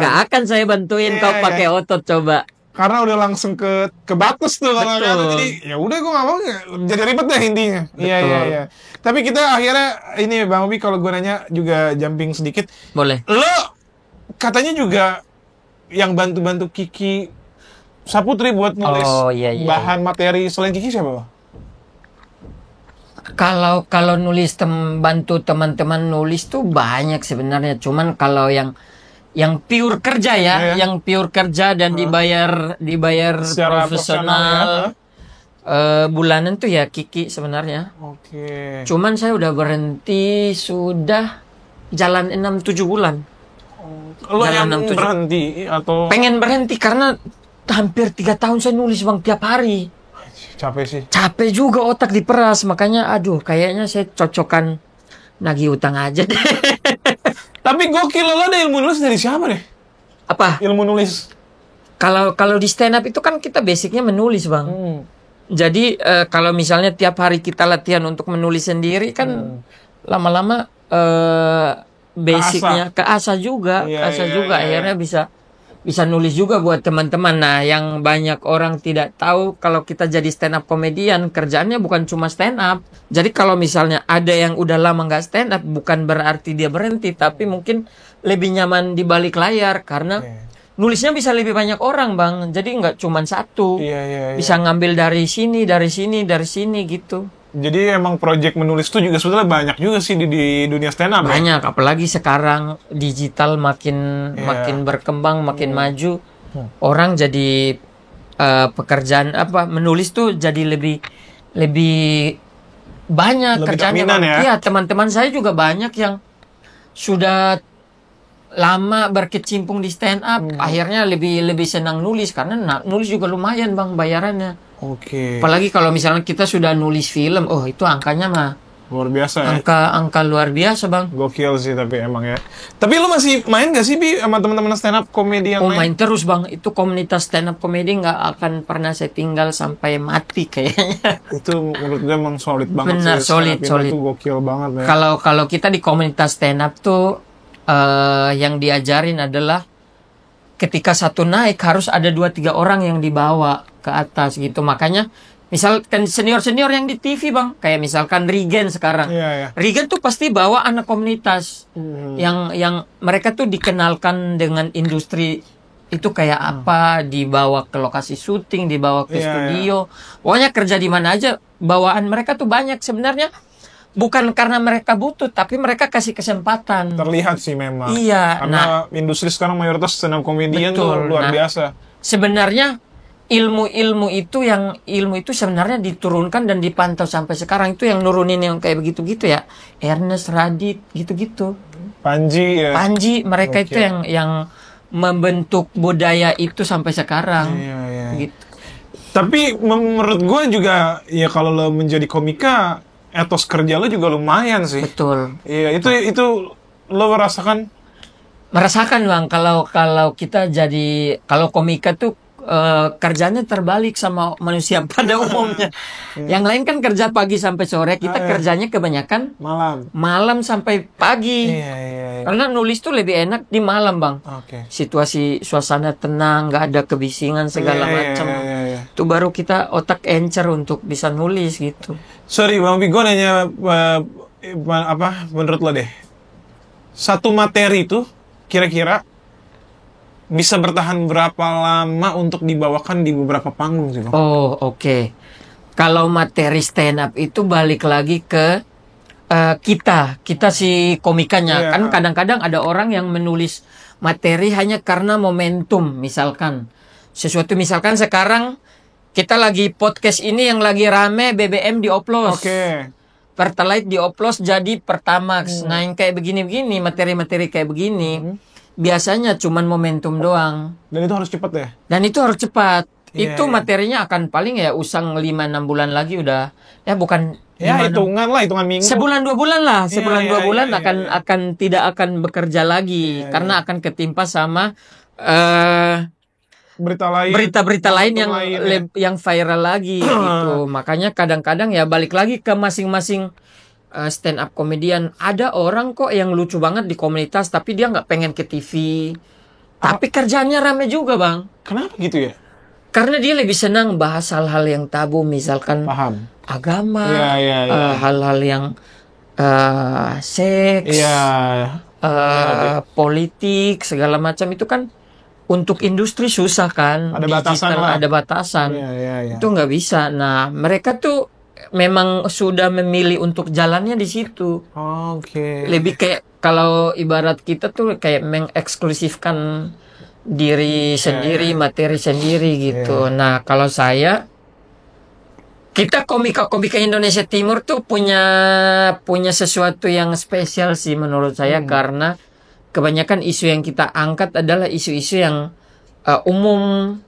Nggak akan saya bantuin kau pakai otot, coba. Karena udah langsung ke batas tuh kalau kata. Jadi ya udah gue nggak mau, jadi ribet deh intinya. Iya. Tapi kita akhirnya ini Bang Obi, kalau gue nanya juga jumping sedikit. Boleh. Lo katanya juga yang bantu Kiki Saputri buat nulis bahan materi selain Kiki siapa? Kalau nulis bantu teman-teman nulis tuh banyak sebenarnya. Cuman kalau yang pure kerja yang pure kerja dan dibayar secara profesional bulanan tuh ya Kiki sebenarnya. Oke. Cuman saya udah berhenti sudah jalan 6-7 bulan. Lo yang berhenti atau? Pengen berhenti karena hampir 3 tahun saya nulis, Bang, tiap hari. Capek sih. Capek juga, otak diperas. Makanya kayaknya saya cocokan nagih utang aja deh. Tapi gokil, lo ada ilmu nulis dari siapa deh? Apa? Ilmu nulis. Kalau di stand up itu kan kita basicnya menulis, Bang. Jadi kalau misalnya tiap hari kita latihan untuk menulis sendiri kan lama-lama basicnya keasah juga, akhirnya bisa nulis juga buat teman-teman. Nah, yang banyak orang tidak tahu kalau kita jadi stand up komedian, kerjaannya bukan cuma stand up. Jadi kalau misalnya ada yang udah lama nggak stand up, bukan berarti dia berhenti, tapi mungkin lebih nyaman di balik layar karena nulisnya bisa lebih banyak orang, Bang. Jadi nggak cuma satu. Bisa ngambil dari sini gitu. Jadi emang project menulis itu juga sebetulnya banyak juga sih di dunia stand up. Banyak, apalagi sekarang digital makin berkembang, makin maju. Orang jadi pekerjaan menulis tuh jadi lebih banyak kerjanya. Iya, teman-teman saya juga banyak yang sudah lama berkecimpung di stand up, akhirnya lebih senang nulis karena nulis juga lumayan, Bang, bayarannya. Oke. Apalagi kalau misalnya kita sudah nulis film, itu angkanya mah luar biasa. Angka luar biasa, Bang. Gokil sih tapi emang ya. Tapi lu masih main gak sih Bi sama teman-teman stand up komedi yang lain? Main terus, Bang. Itu komunitas stand up komedi nggak akan pernah saya tinggal sampai mati kayaknya. Itu menurut gue emang solid banget. Benar, solid. Itu gokil banget ya. Kalau kita di komunitas stand up tuh yang diajarin adalah ketika satu naik harus ada 2-3 orang yang dibawa ke atas gitu. Makanya misalkan senior-senior yang di TV, Bang, kayak misalkan Regen sekarang. Regen tuh pasti bawa anak komunitas yang mereka tuh dikenalkan dengan industri itu kayak apa, dibawa ke lokasi syuting, dibawa ke studio. Pokoknya kerja di mana aja, bawaan mereka tuh banyak sebenarnya. Bukan karena mereka butuh, tapi mereka kasih kesempatan. Terlihat sih memang. Iya. Karena industri sekarang mayoritas stand up komedian tuh luar biasa. Sebenarnya ilmu itu sebenarnya diturunkan dan dipantau sampai sekarang, itu yang nurunin yang kayak begitu-gitu ya. Ernest, Radit, gitu-gitu. Panji ya. Mereka itu yang membentuk budaya itu sampai sekarang. Gitu. Tapi menurut gue juga ya kalau lo menjadi komika, etos kerja lo juga lumayan sih. Betul. Iya, itu lo merasakan, Bang, kalau kita jadi, kalau komika tuh kerjanya terbalik sama manusia pada umumnya. Yang lain kan kerja pagi sampai sore, kita kerjanya kebanyakan malam sampai pagi. Karena nulis tuh lebih enak di malam, Bang. Situasi suasana tenang, nggak ada kebisingan segala macam. Itu baru kita otak encer untuk bisa nulis gitu. Sorry Bang Bi, gue nanya menurut lo deh, satu materi itu kira-kira bisa bertahan berapa lama untuk dibawakan di beberapa panggung sih, Bang? Oke. Kalau materi stand up itu balik lagi ke kita si komikanya. Kan kadang-kadang ada orang yang menulis materi hanya karena momentum, misalkan sekarang kita lagi podcast ini yang lagi rame BBM dioplos. Pertalite dioplos jadi Pertamax. Nah, yang kayak begini-begini, materi-materi kayak begini, biasanya cuman momentum doang. Dan itu harus cepat ya? Dan itu harus cepat. Iya, Itu iya. materinya akan paling ya usang 5-6 bulan lagi udah. Ya bukan Ya, 5-6 hitungan minggu. Sebulan 2 bulan lah, sebulan Iya, 2 bulan iya, akan iya. akan tidak akan bekerja lagi Iya, karena akan ketimpa sama Berita lain. berita-berita lain yang ya. yang viral lagi gitu. Makanya kadang-kadang ya balik lagi ke masing-masing stand up komedian. Ada orang kok yang lucu banget di komunitas tapi dia nggak pengen ke TV. Tapi kerjaannya rame juga, Bang. Kenapa gitu ya? Karena dia lebih senang bahas hal-hal yang tabu, misalkan Paham. agama, Iya, iya. hal-hal yang seks, Iya. politik, segala macam itu kan untuk industri susah kan. Ada batasan lah. Ada batasan. Iya. Itu nggak bisa. Nah, mereka tuh memang sudah memilih untuk jalannya di situ. Oke. Lebih kayak kalau ibarat kita tuh kayak mengeksklusifkan diri sendiri, materi sendiri gitu. Nah, kalau kita komika-komika Indonesia Timur tuh punya sesuatu yang spesial sih menurut saya karena kebanyakan isu yang kita angkat adalah isu-isu yang umum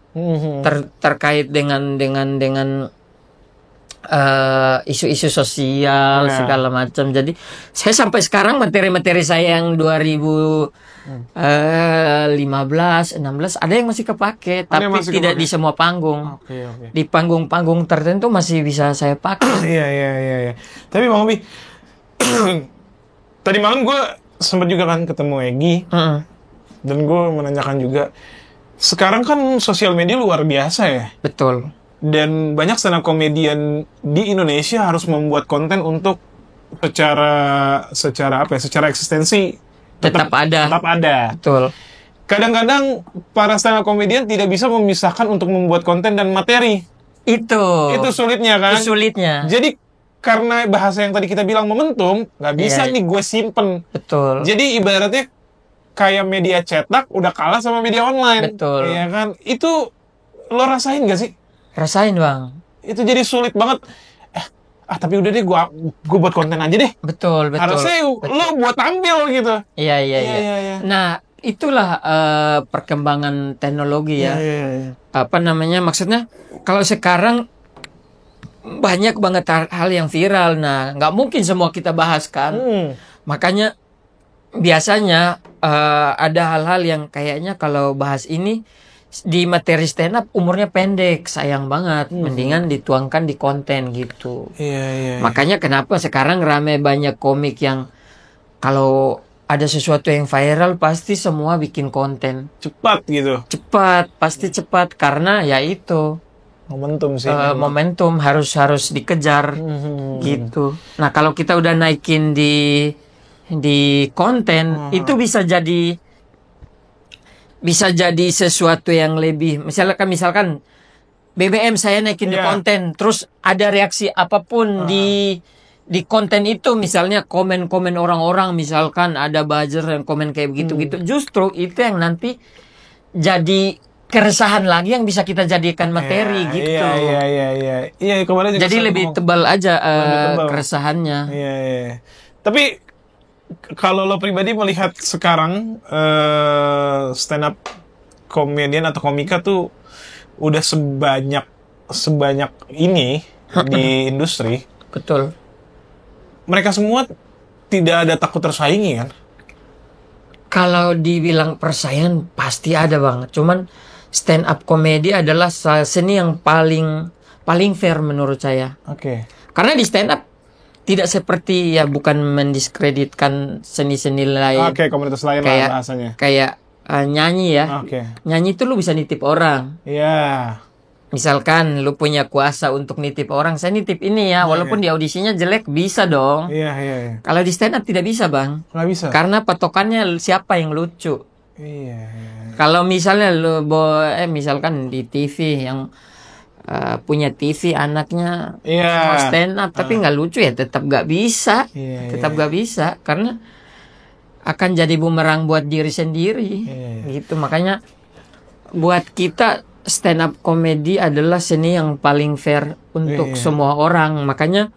terkait dengan isu-isu sosial segala macam. Jadi saya sampai sekarang materi-materi saya yang 2015, 16 ada yang masih kepake, tapi tidak di semua panggung. Oke. Di panggung-panggung tertentu masih bisa saya pakai. Iya. Tapi Bang Obi, tadi malam gue sempat juga kan ketemu Egi, dan gue menanyakan juga, sekarang kan sosial media luar biasa ya. Betul. Dan banyak stand up komedian di Indonesia harus membuat konten untuk secara eksistensi Tetap ada. Betul. Kadang-kadang para stand up komedian tidak bisa memisahkan untuk membuat konten dan materi. Itu Sulitnya kan? Itu sulitnya. Jadi karena bahasa yang tadi kita bilang momentum, nggak bisa nih gue simpen. Betul. Jadi ibaratnya kayak media cetak udah kalah sama media online. Betul. Iya kan? Itu lo rasain gak sih? Rasain, Bang. Itu jadi sulit banget. Tapi udah deh gue buat konten aja deh. Betul. Harusnya lo buat tampil gitu. Iya. Nah, itulah perkembangan teknologi ya. Iya. Apa namanya? Maksudnya kalau sekarang banyak banget hal yang viral. Nah, nggak mungkin semua kita bahas kan. Makanya biasanya ada hal-hal yang kayaknya kalau bahas ini di materi stand up umurnya pendek, sayang banget. Mendingan dituangkan di konten gitu. Iya. Makanya kenapa sekarang rame banyak komik yang kalau ada sesuatu yang viral pasti semua bikin konten. Cepat gitu. Pasti cepat karena ya itu Momentum sih. momentum harus dikejar gitu. Nah, kalau kita udah naikin di konten itu bisa jadi sesuatu yang lebih, misalkan BBM saya naikin di konten, terus ada reaksi apapun di konten itu, misalnya komen-komen orang-orang, misalkan ada buzzer yang komen kayak begitu-gitu, justru itu yang nanti jadi keresahan lagi yang bisa kita jadikan materi gitu. Iya, kemarin juga jadi lebih tebal aja keresahannya. Iya. Tapi kalau lo pribadi melihat sekarang stand up komedian atau komika tuh udah sebanyak ini di industri. Betul. Mereka semua tidak ada takut tersaingi kan? Kalau dibilang persaingan pasti ada banget. Cuman stand up komedi adalah seni yang paling fair menurut saya. Oke. Karena di stand up tidak seperti, ya bukan mendiskreditkan seni-seni lain. Oke, komunitas lain lah bahasanya. Kayak nyanyi ya. Oke. Nyanyi itu lu bisa nitip orang. Iya. Misalkan lu punya kuasa untuk nitip orang, saya nitip ini ya, walaupun di audisinya jelek, bisa dong. Iya. Kalau di stand up tidak bisa, Bang. Nggak bisa. Karena patokannya siapa yang lucu. Iya. Kalau misalnya lu misalkan di TV yang punya TV anaknya mau stand up tapi nggak lucu, ya tetap nggak bisa. Nggak bisa karena akan jadi bumerang buat diri sendiri. Gitu. Makanya buat kita stand up komedi adalah seni yang paling fair untuk semua orang. Makanya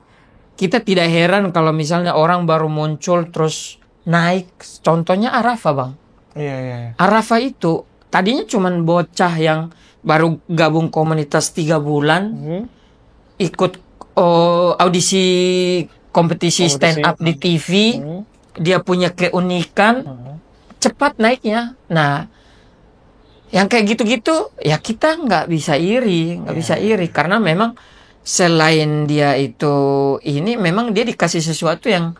kita tidak heran kalau misalnya orang baru muncul terus naik. Contohnya Arafah, Bang. Iya. Arafah itu tadinya cuman bocah yang baru gabung komunitas 3 bulan, ikut audisi kompetisi stand up di TV, dia punya keunikan, cepat naiknya. Nah, yang kayak gitu-gitu ya kita nggak bisa iri, karena memang selain dia itu ini, memang dia dikasih sesuatu yang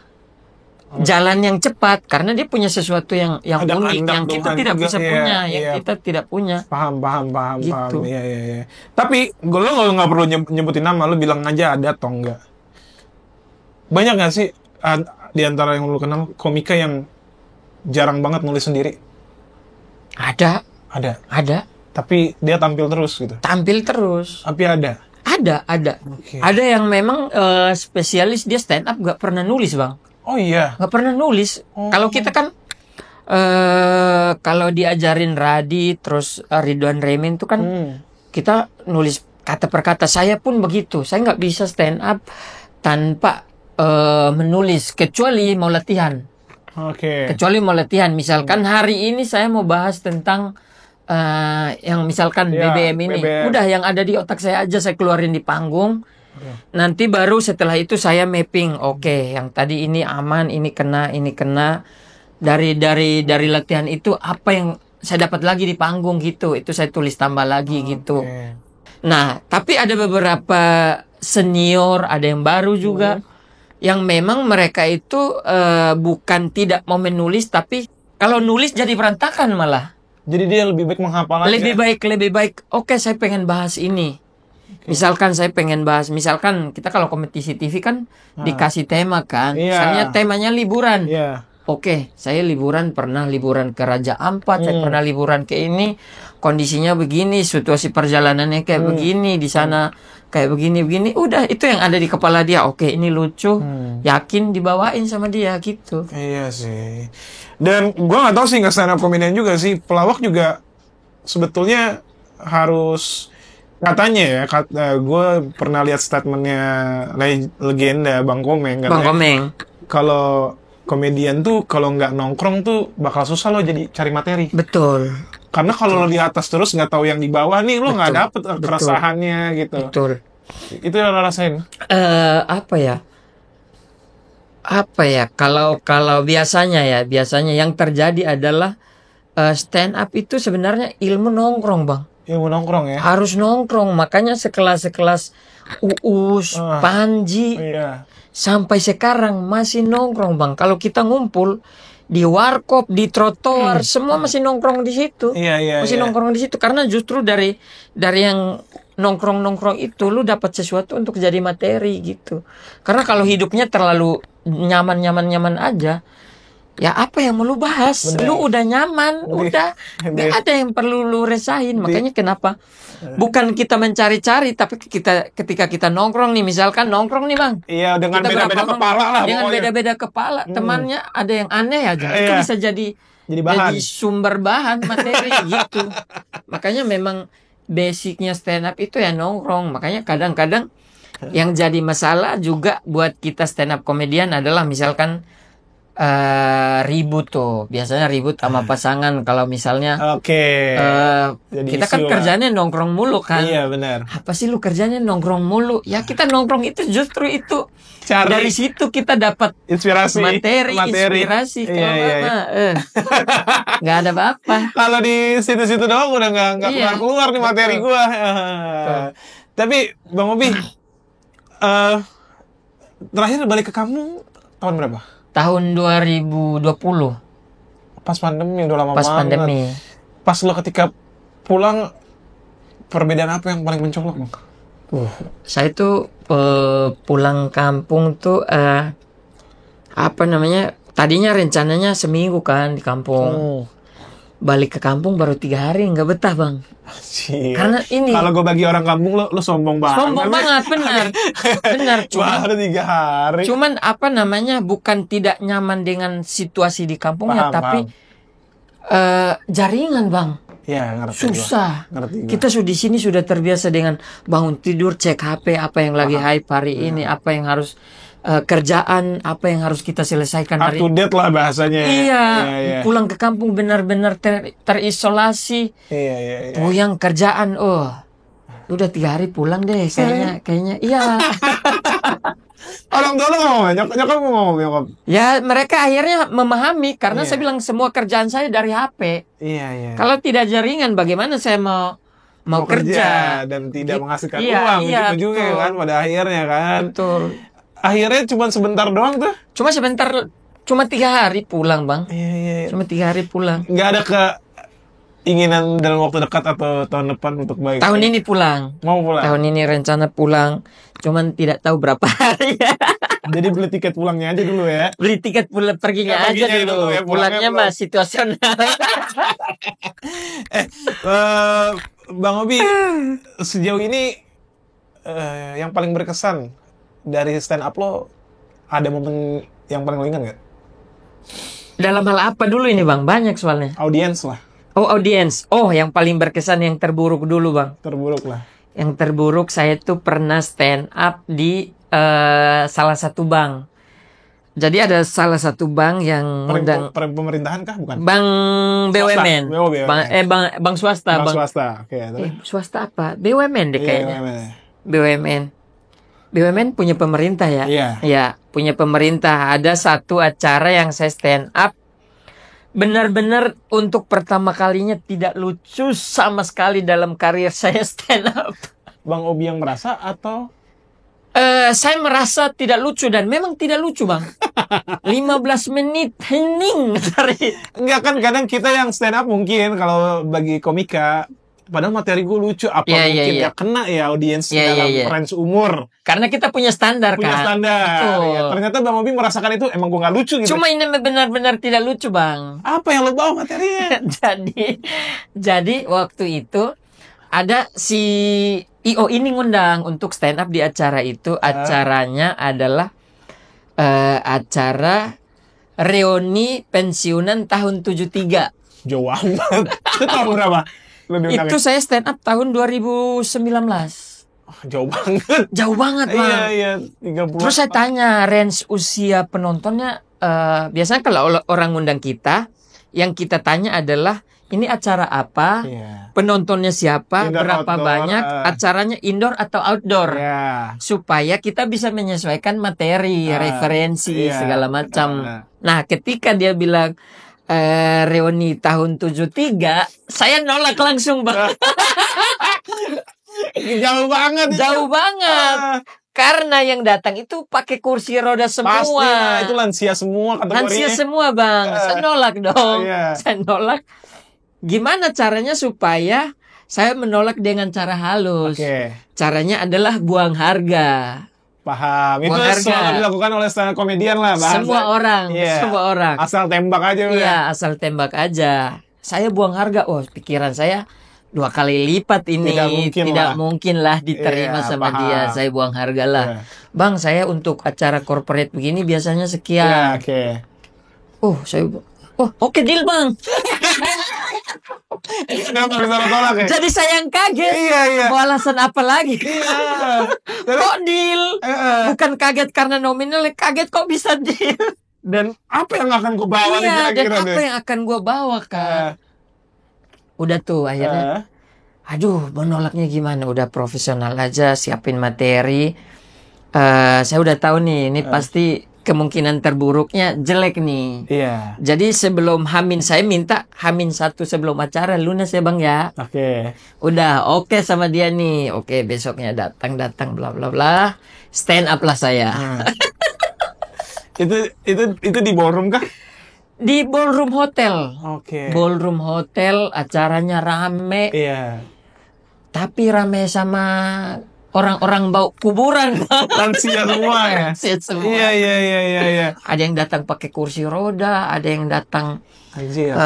jalan yang cepat, karena dia punya sesuatu yang unik yang kita tidak bisa punya, yang kita tidak punya. Paham. Gitu. Iya. Tapi lo nggak perlu nyebutin nama, lo bilang aja ada atau enggak. Banyak nggak sih di antara yang lo kenal komika yang jarang banget nulis sendiri? Ada. Tapi dia tampil terus gitu. Tapi ada. Okay. Ada yang memang spesialis dia stand up gak pernah nulis, Bang. Oh iya. Gak pernah nulis. Kalau kita kan kalau diajarin Radit terus Ridwan Remin itu kan kita nulis kata per kata. Saya pun begitu. Saya nggak bisa stand up tanpa menulis, kecuali mau latihan. Oke. Kecuali mau latihan. Misalkan hari ini saya mau bahas tentang yang misalkan BBM ini. Udah yang ada di otak saya aja saya keluarin di panggung. Nanti baru setelah itu saya mapping. Oke, yang tadi ini aman, ini kena. Dari latihan itu apa yang saya dapat lagi di panggung gitu. Itu saya tulis tambah lagi gitu. Nah, tapi ada beberapa senior, ada yang baru juga yang memang mereka itu bukan tidak mau menulis, tapi kalau nulis jadi berantakan malah. Jadi dia lebih baik menghafal aja. Lebih baik. Oke, saya pengen bahas ini. Misalkan saya pengen bahas, misalkan kita kalau kompetisi TV kan dikasih tema kan. Misalnya temanya liburan. Oke, saya pernah liburan ke Raja Ampat, saya pernah liburan ke ini, kondisinya begini, situasi perjalanannya kayak begini, di sana kayak begini. Udah, itu yang ada di kepala dia. Oke, ini lucu, yakin dibawain sama dia gitu. Iya sih. Dan gua nggak tahu sih, nggak stand up comedian juga sih, pelawak juga sebetulnya harus, katanya ya, gue pernah lihat statementnya legenda Bang Komeng. Bang Komeng. Kalau komedian tuh kalau nggak nongkrong tuh bakal susah lo jadi cari materi. Betul. Karena kalau lo di atas terus nggak tahu yang di bawah nih, lo nggak dapet keresahannya gitu. Betul. Itu yang lo rasain. Apa ya? Kalau biasanya yang terjadi adalah stand up itu sebenarnya ilmu nongkrong, Bang. Ilmu nongkrong ya. Harus nongkrong, makanya sekelas Uus, Panji, sampai sekarang masih nongkrong, Bang. Kalau kita ngumpul di warkop, di trotoar, semua masih nongkrong di situ. Masih nongkrong di situ karena justru dari yang nongkrong itu lu dapat sesuatu untuk jadi materi gitu. Karena kalau hidupnya terlalu nyaman aja, ya apa yang mau lu bahas? Bener. Lu udah nyaman, udah gak ada yang perlu lu resahin. Makanya kenapa bukan kita mencari-cari, tapi ketika kita nongkrong nih, misalkan nongkrong nih, Bang. Iya, dengan beda-beda kepala lah. Dengan beda-beda kepala, temannya ada yang aneh aja. Itu bisa jadi sumber bahan materi gitu. Makanya memang basicnya stand up itu ya nongkrong. Makanya kadang-kadang yang jadi masalah juga buat kita stand up komedian adalah misalkan ribut tuh. Biasanya ribut sama pasangan kalau misalnya kita kan kerjanya nongkrong mulu kan. Iya, benar. Apa sih lu kerjanya nongkrong mulu? Ya kita nongkrong itu justru itu. Dari situ kita dapat materi. Inspirasi. Nggak ada apa-apa. Kalau di situ-situ doang udah nggak keluar nih materi gua. Tapi Bang Obi, terakhir balik ke kamu tahun berapa? Tahun 2020. Pas pandemi, udah lama banget. Pas pandemi. Pas lo ketika pulang, perbedaan apa yang paling mencolok, Bang? Saya tuh pulang kampung tuh tadinya rencananya seminggu kan di kampung. Balik ke kampung baru 3 hari, nggak betah, Bang. Karena ini kalau gue bagi orang kampung lo sombong banget. Sombong banget, benar. Cuma 3 hari. Cuman bukan tidak nyaman dengan situasi di kampungnya, tapi jaringan, Bang. Ya, ngerti. Susah. Kita di sini sudah terbiasa dengan bangun tidur, cek HP, apa yang lagi hype hari ini, apa yang harus kerjaan apa yang harus kita selesaikan Up hari to date lah bahasanya. Iya, Iya. pulang ke kampung benar-benar terisolasi. Iya. Puyang kerjaan, udah 3 hari pulang deh, kayaknya, iya. Orang tua lu ngomong, nyokap. Ya mereka akhirnya memahami karena Iya. saya bilang semua kerjaan saya dari HP. Iya. Kalau tidak jaringan, bagaimana saya mau kerja? Dan tidak menghasilkan Iya, uang iya, gitu juga betul. kan pada akhirnya kan. Betul. Akhirnya cuma sebentar doang tuh. Cuma sebentar, cuma 3 hari pulang, Bang. Iya. Cuma 3 hari pulang. Nggak ada keinginan dalam waktu dekat atau tahun depan untuk balik. Tahun ini pulang. Mau pulang. Tahun ini rencana pulang. Cuman tidak tahu berapa hari. Jadi beli tiket pulangnya aja dulu ya. Beli tiket perginya Ya, aja perginya dulu. dulu ya, Pulangnya pulangnya mah situasional. Bang Obi, sejauh ini yang paling berkesan dari stand up lo, ada momen yang paling lo ingat nggak? Dalam hal apa dulu ini, Bang? Banyak soalnya. Audiens lah, Audiens. Yang paling berkesan yang terburuk dulu, Bang. terburuk lah. Yang terburuk saya tuh pernah stand up di salah satu bank. Jadi ada salah satu bank yang ngundang Pemerintahan kah? Bukan? Bank BUMN. BUMN. Bank swasta. Bank swasta. Oke, terus? Swasta apa? BUMN deh Iya, kayaknya. BUMN. BUMN punya pemerintah ya? Iya. Ya, punya pemerintah. Ada satu acara yang saya stand up. Benar-benar untuk pertama kalinya tidak lucu sama sekali dalam karir saya stand up. Bang Obi yang merasa atau? Saya merasa tidak lucu dan memang tidak lucu, Bang. 15 menit hening. Enggak kan, kadang kita yang stand up mungkin kalau bagi komika, padahal materi gue lucu, apa mungkin Iya. ya kena ya audiens Iya, dalam iya. range umur. Karena kita punya standar Punya kan. standar. Betul. Ya, ternyata Bang Obi merasakan itu emang gue gak lucu gitu. Cuma ini benar-benar tidak lucu, Bang. Apa yang lo bawa materinya? jadi waktu itu ada si IO ini ngundang untuk stand up di acara itu. Acaranya adalah acara reuni pensiunan tahun 73. Jauh amat. Itu tahun berapa? Lo diundangnya? Itu saya stand up tahun 2019. Jauh banget. Jauh banget, Bang. Iya, 30. Terus saya tanya range usia penontonnya. Biasanya kalau orang ngundang kita, yang kita tanya adalah ini acara apa, Iya. penontonnya siapa, Indoor, berapa outdoor, banyak, acaranya indoor atau outdoor, Ya. supaya kita bisa menyesuaikan materi, referensi, iya. segala macam. Nah, ketika dia bilang reuni tahun 73, saya nolak langsung, Bang. Jauh banget. Jauh banget. Karena yang datang itu pakai kursi roda semua. Pasti lah, itu lansia semua kategorinya. Lansia semua, Bang. Saya nolak dong. Iya. Saya nolak. Gimana caranya supaya saya menolak dengan cara halus? Oke. Caranya adalah buang harga. Paham. Itu Buang harga. selalu dilakukan oleh stand up komedian lah, bahasa. Semua orang, Iya. semua orang. Asal tembak aja udah. Iya, asal tembak aja. Saya buang harga. Pikiran saya 2 kali lipat ini. Tidak mungkin lah. Diterima Iya, sama paham. dia. Saya buang harga lah. Iya. Bang, saya untuk acara corporate begini biasanya sekian. Ya, oke. Oke deal, Bang. Kenapa bisa lo tolak ya? Jadi saya yang kaget. Iya. Mau alasan apa lagi? Iya. Kok deal? Bukan kaget karena nominal, kaget kok bisa deal. Dan apa yang akan gue bawa nih Iya, dan kira-kira apa yang akan gue bawa, Kak? Udah tuh akhirnya. Aduh, menolaknya gimana? Udah profesional aja, siapin materi. Saya udah tahu nih, ini pasti kemungkinan terburuknya jelek nih. Iya. Jadi sebelum saya minta Hamin 1 sebelum acara lunas ya, Bang ya. Oke. Udah oke sama dia nih. Oke, besoknya datang bla bla bla. Stand up lah saya. Itu di ballroom kah? Di ballroom hotel. Oke. Ballroom hotel, acaranya rame. Iya. Tapi rame sama orang-orang bau kuburan. Lansia semua ya. Lansia semua. Iya. Ada yang datang pakai kursi roda, ada yang datang Anjir.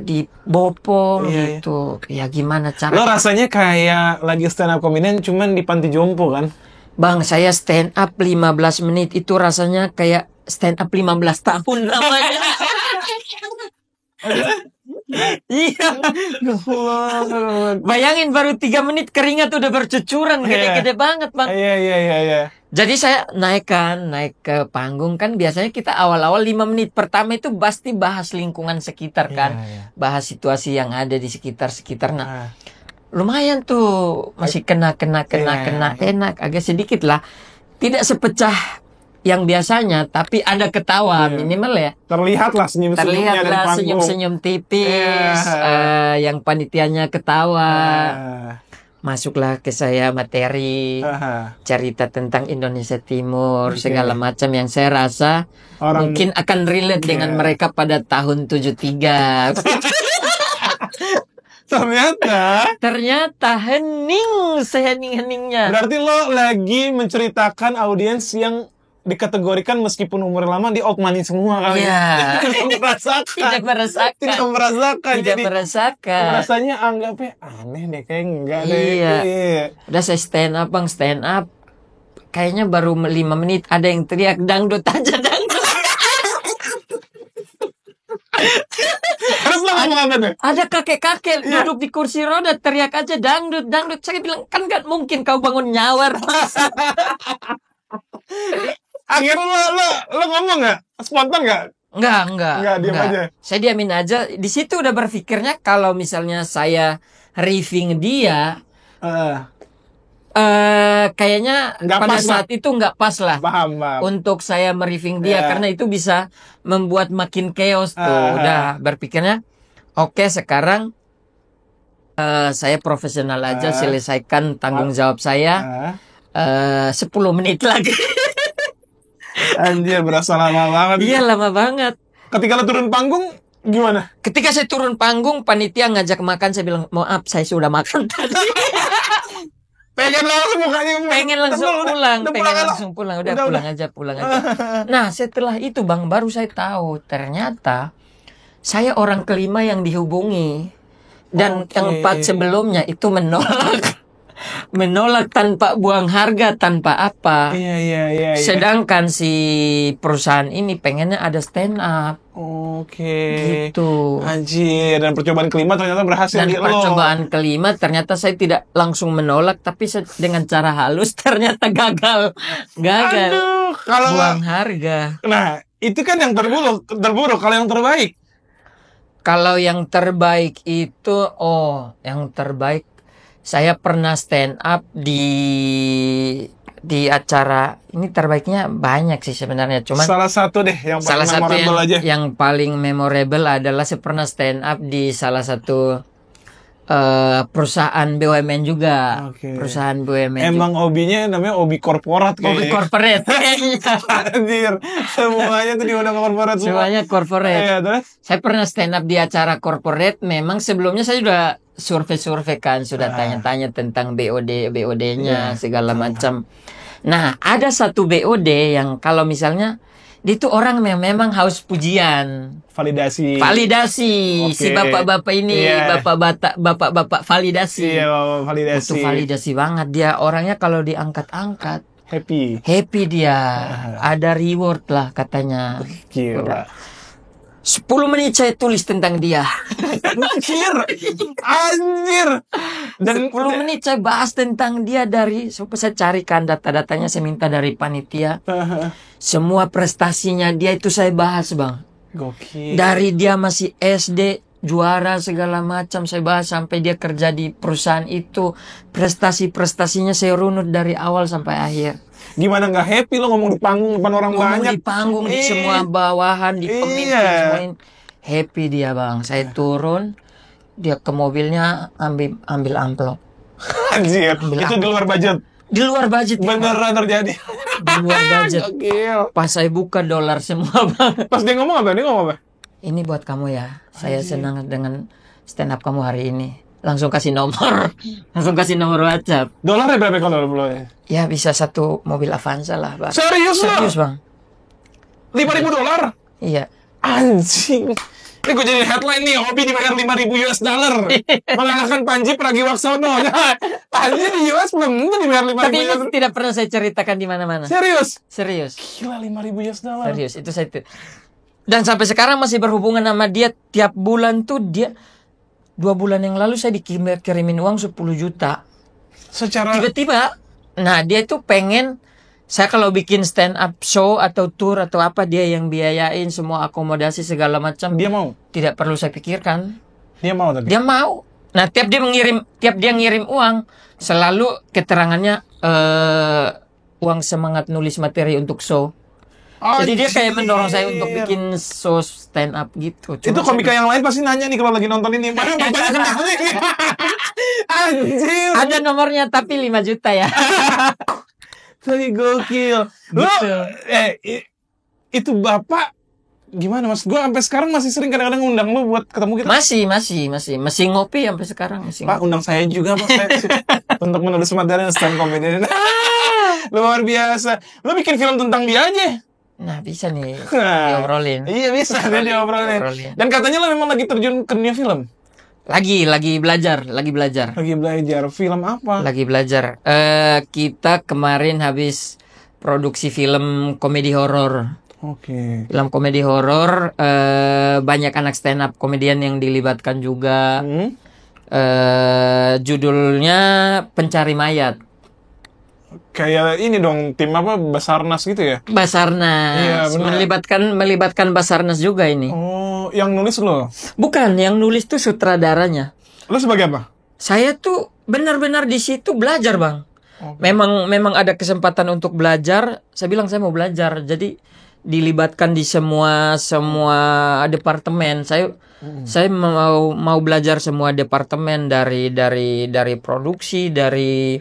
di bopong Iya. gitu. Ya gimana Lo cara? rasanya kayak lagi stand up comedian cuman di panti jompo kan? Bang, saya stand up 15 menit itu rasanya kayak stand up 15 tahun namanya. Iya. Bayangin baru 3 menit keringat udah bercucuran, gede-gede banget, Bang. Iya. Jadi saya naik ke panggung kan, biasanya kita awal-awal 5 menit pertama itu pasti bahas lingkungan sekitar kan. Iya. Bahas situasi yang ada di sekitar. Nah, lumayan tuh masih kena enak, agak sedikit lah. Tidak sepecah yang biasanya, tapi ada ketawa minimal ya. Terlihat lah senyum-senyumnya dari panggung. Senyum-senyum tipis, yang panitianya ketawa. Masuklah ke saya materi cerita tentang Indonesia Timur, segala macam yang saya rasa mungkin akan relate dengan mereka pada tahun 73. Ternyata sehening-heningnya. Berarti lo lagi menceritakan audiens yang dikategorikan meskipun umur lama di old money semua kali. Iya. Tidak merasakan. Rasanya anggapnya aneh deh, kayak enggak deh. Iya. Udah saya stand up. Kayaknya baru 5 menit ada yang teriak dangdut aja dangdut. Terus lo ngomong apa tuh? Ada kakek-kakek duduk di kursi roda teriak aja dangdut. Saya bilang kan gak mungkin kau bangun nyawar. Akhirnya lo ngomong nggak? Spontan nggak? Enggak, diam aja. Saya diamin aja. Di situ udah berpikirnya kalau misalnya saya riffing dia, kayaknya pada saat itu nggak pas lah. Paham. Untuk saya meriffing dia karena itu bisa membuat makin chaos tuh. Udah berpikirnya, oke, sekarang saya profesional aja, selesaikan tanggung jawab saya. 10 menit lagi. Anjir, berasa lama banget. Iya, lama banget. Ketika lo turun panggung, gimana? Ketika saya turun panggung, panitia ngajak makan, saya bilang, maaf, saya sudah makan tadi. Pengen langsung pulang. Udah pulang aja. Nah, setelah itu, Bang, baru saya tahu ternyata saya orang kelima yang dihubungi. Dan yang 4 sebelumnya itu menolak tanpa buang harga, tanpa apa. Iya. Sedangkan si perusahaan ini pengennya ada stand up. Oke. Gitu. Anjir, dan percobaan kelima ternyata berhasil. Dan percobaan kelima ternyata saya tidak langsung menolak, tapi dengan cara halus ternyata gagal. Aduh, kalau buang harga. Nah, itu kan yang terburuk. Kalau yang terbaik? Kalau yang terbaik itu, yang terbaik saya pernah stand up di acara ini. Terbaiknya banyak sih sebenarnya, cuman salah satu deh yang paling memorable aja. Yang paling memorable adalah saya pernah stand up di salah satu perusahaan BUMN juga. Perusahaan BUMN. Emang hobinya namanya hobi korporat kayaknya. Hobi korporat. Anjir, semuanya tuh di udah korporat semua. Semuanya korporat. Iya, terus? Saya pernah stand up di acara korporat. Memang sebelumnya saya sudah survei kan, sudah tanya-tanya tentang BOD-nya segala macam. Nah, ada satu BOD yang kalau misalnya itu orang yang memang haus pujian, validasi. Si bapak-bapak ini, bapak-bapak validasi. Iya, bapak validasi. Itu validasi banget dia. Orangnya kalau diangkat-angkat happy dia. Ada reward lah katanya. Gila. 10 menit saya tulis tentang dia. Anjir. Dan 10 menit saya bahas tentang dia saya carikan data-datanya, saya minta dari panitia. Semua prestasinya dia itu saya bahas, Bang. Gokil. Dari dia masih SD, juara segala macam saya bahas sampai dia kerja di perusahaan itu. Prestasinya saya runut dari awal sampai akhir. Gimana nggak happy lo ngomong di panggung depan orang banyak? Di panggung, di semua bawahan, di pemimpin semuanya. Happy dia, Bang. Saya turun, dia ke mobilnya ambil amplop. Anjir, itu di luar budget. Di luar budget. Beneran terjadi. Di luar budget. Gokil. Pas saya buka dolar semua, Bang. Pas dia ngomong apa? Ini buat kamu ya. Saya senang dengan stand up kamu hari ini. Langsung kasih nomor WhatsApp. Dolarnya berapa kalau dolar? Ya bisa 1 mobil Avanza lah, Bang. Serius, Bang. $5.000? Iya. Anjing. Ini gue jadi headline nih, hobi dibayar $5.000. Mengalahkan Panji Pragiwaksono. Panji di US belum tentu dibayar $5.000. Tapi ini tidak pernah saya ceritakan di mana-mana. Serius? Gila, $5.000. Serius, itu saya. Dan sampai sekarang masih berhubungan sama dia. Tiap bulan tuh dia 2 bulan yang lalu saya dikirimin uang 10 juta. Secara Tiba-tiba, nah dia itu pengen saya kalau bikin stand up show atau tour atau apa, dia yang biayain semua akomodasi segala macam. dia mau. Tidak perlu saya pikirkan. Dia mau tadi. Dia mau. Nah, tiap dia ngirim uang, selalu keterangannya uang semangat nulis materi untuk show. Jadi dia kayak mendorong saya untuk bikin show stand up gitu. Itu komika yang lain pasti nanya nih kalau lagi nonton ini. Mana bapaknya kenapa nih? Anjir. Ada nomornya tapi 5 juta ya. Tadi gokil. Lo, itu bapak gimana mas? Gue sampai sekarang masih sering kadang-kadang ngundang lo buat ketemu kita. Masih ngopi sampai sekarang masih. Pak, undang saya juga pak untuk menulis materi stand comedy. Luar biasa. Lo bikin film tentang dia aja. Nah, bisa nih diobrolin. Iya bisa nih diobrolin. Dan katanya lo memang lagi terjun ke dunia film. Lagi belajar. Lagi belajar. Film apa? Lagi belajar. Kita kemarin habis produksi film komedi horor. Oke. Film komedi horor, banyak anak stand up komedian yang dilibatkan juga. Judulnya Pencari Mayat. Kayak ini dong, tim apa, Basarnas gitu ya? Basarnas. Iya, benar. Melibatkan Basarnas juga ini. Oh, yang nulis lo? Bukan, yang nulis tuh sutradaranya. Lo sebagai apa? Saya tuh benar-benar di situ belajar, Bang. Okay. Memang ada kesempatan untuk belajar. Saya bilang saya mau belajar. Jadi dilibatkan di semua departemen. Saya mau belajar semua departemen, dari produksi, dari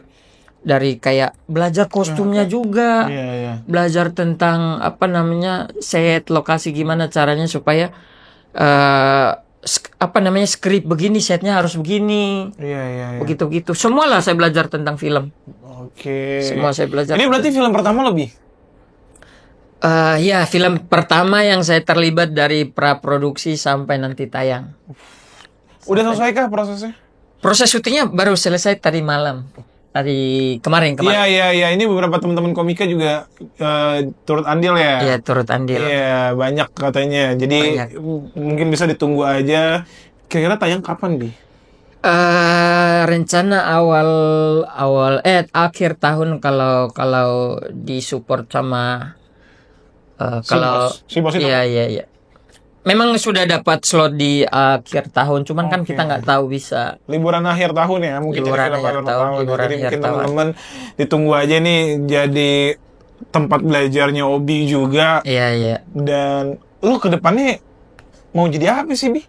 kayak belajar kostumnya juga. Belajar tentang set, lokasi, gimana caranya supaya skrip begini, setnya harus begini. Begitu. Semualah saya belajar tentang film. Oke. Semua saya belajar. Ini berarti film pertama lebih? Ya, film pertama yang saya terlibat dari praproduksi sampai nanti tayang. Udah selesaikah prosesnya? Proses syutingnya baru selesai tadi malam. Tadi kemarin. Iya. Ini beberapa teman-teman komika juga turut andil ya. Iya, turut andil. Iya, banyak katanya. Jadi mungkin bisa ditunggu aja. Kira-kira tayang kapan, Bi? Rencana akhir tahun kalau disupport sama si bos itu. Iya. Memang sudah dapat slot di akhir tahun, cuman kan kita nggak tahu bisa. Liburan akhir tahun ya, mungkin liburan akhir tahun. Jadi mungkin teman-teman ditunggu aja nih, jadi tempat belajarnya Obi juga. Iya. Dan lo ke depannya mau jadi apa sih, Bi?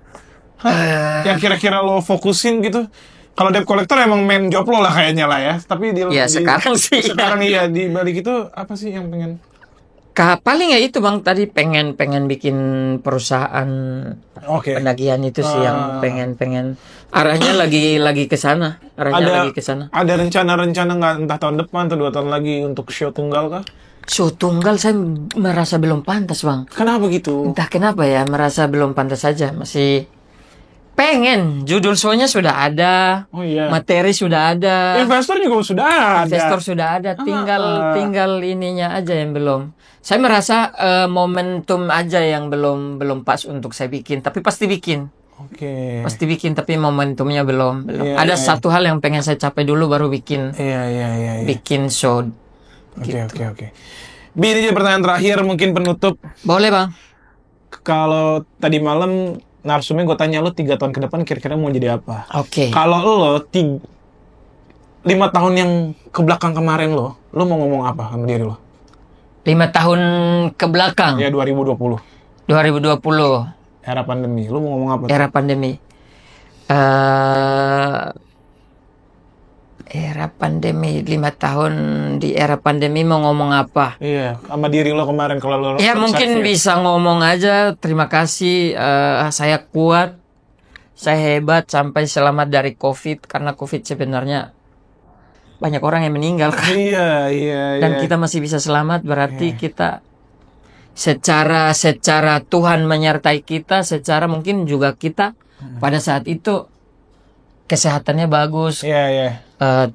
Yang kira-kira lo fokusin gitu? Kalau debt collector emang main job lo lah kayaknya lah ya. Tapi sekarang iya di balik itu apa sih yang pengen? Paling ya itu Bang, tadi pengen bikin perusahaan penagihan itu sih yang pengen arahnya lagi ke sana. Ada rencana nggak entah tahun depan atau 2 tahun lagi untuk show tunggal kah? Show tunggal saya merasa belum pantas Bang. Kenapa gitu? Entah kenapa ya, merasa belum pantas saja. Masih pengen, judul show-nya sudah ada, materi sudah ada, investor juga sudah ada, tinggal ininya aja yang belum. Saya merasa momentum aja yang belum pas untuk saya bikin, tapi pasti bikin. Pasti bikin, tapi momentumnya belum. Ada satu hal yang pengen saya capai dulu baru bikin. Bikin show. Oke. Bi, ini pertanyaan terakhir, mungkin penutup. Boleh Bang. Kalau tadi malam narsumnya gue tanya lo 3 tahun ke depan kira-kira mau jadi apa? Oke. Kalau lo 5 tahun yang ke belakang kemarin lo mau ngomong apa sama diri lo? 5 tahun ke belakang? Ya 2020. Era pandemi. Lo mau ngomong apa? Era pandemi. Era pandemi, 5 tahun di era pandemi mau ngomong apa? Iya, sama diri lo kemarin kalau lo. Ya mungkin bisa ngomong aja terima kasih, saya kuat, saya hebat sampai selamat dari COVID, karena COVID sebenarnya banyak orang yang meninggal kan. Iya. Dan kita masih bisa selamat, berarti kita secara Tuhan menyertai kita, secara mungkin juga kita pada saat itu kesehatannya bagus.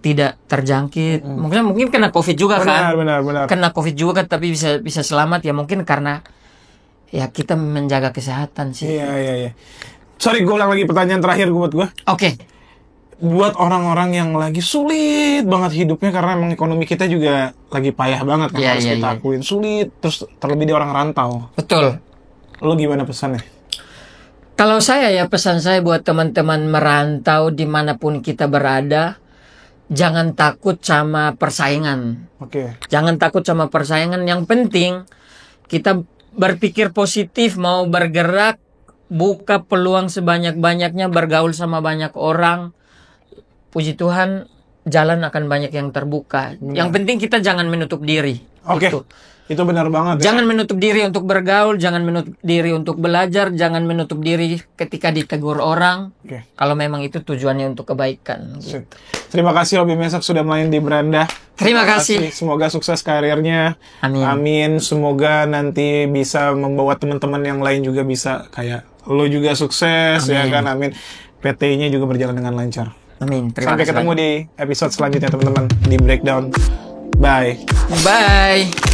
Tidak terjangkit. Mungkin kena COVID juga kan. Benar. Kena COVID juga kan, tapi bisa selamat ya, mungkin karena ya kita menjaga kesehatan sih. Iya. sorry, gue ulang lagi pertanyaan terakhir buat gue. Oke. Buat orang-orang yang lagi sulit banget hidupnya karena emang ekonomi kita juga lagi payah banget kan, Iya, harus iya, kita iya. akuin sulit, terus terlebih di orang rantau. Betul. Lo gimana pesannya? Kalau saya ya, pesan saya buat teman-teman merantau dimanapun kita berada, jangan takut sama persaingan. Oke. Jangan takut sama persaingan. Yang penting kita berpikir positif, mau bergerak, buka peluang sebanyak-banyaknya, bergaul sama banyak orang. Puji Tuhan, jalan akan banyak yang terbuka. Yang penting kita jangan menutup diri. Oke. Itu benar banget ya. Jangan menutup diri untuk bergaul, jangan menutup diri untuk belajar, jangan menutup diri ketika ditegur orang. Oke. Kalau memang itu tujuannya untuk kebaikan. Sip. Terima kasih Robby Mesak sudah main di Beranda. Terima kasih. Semoga sukses karirnya. Amin. Amin. Semoga nanti bisa membawa teman-teman yang lain juga bisa kayak lo juga sukses. Amin. Ya kan, amin. PT-nya juga berjalan dengan lancar. Amin. Terima Sampai kasih. ketemu di episode selanjutnya teman-teman di Breakdown. Bye. Bye.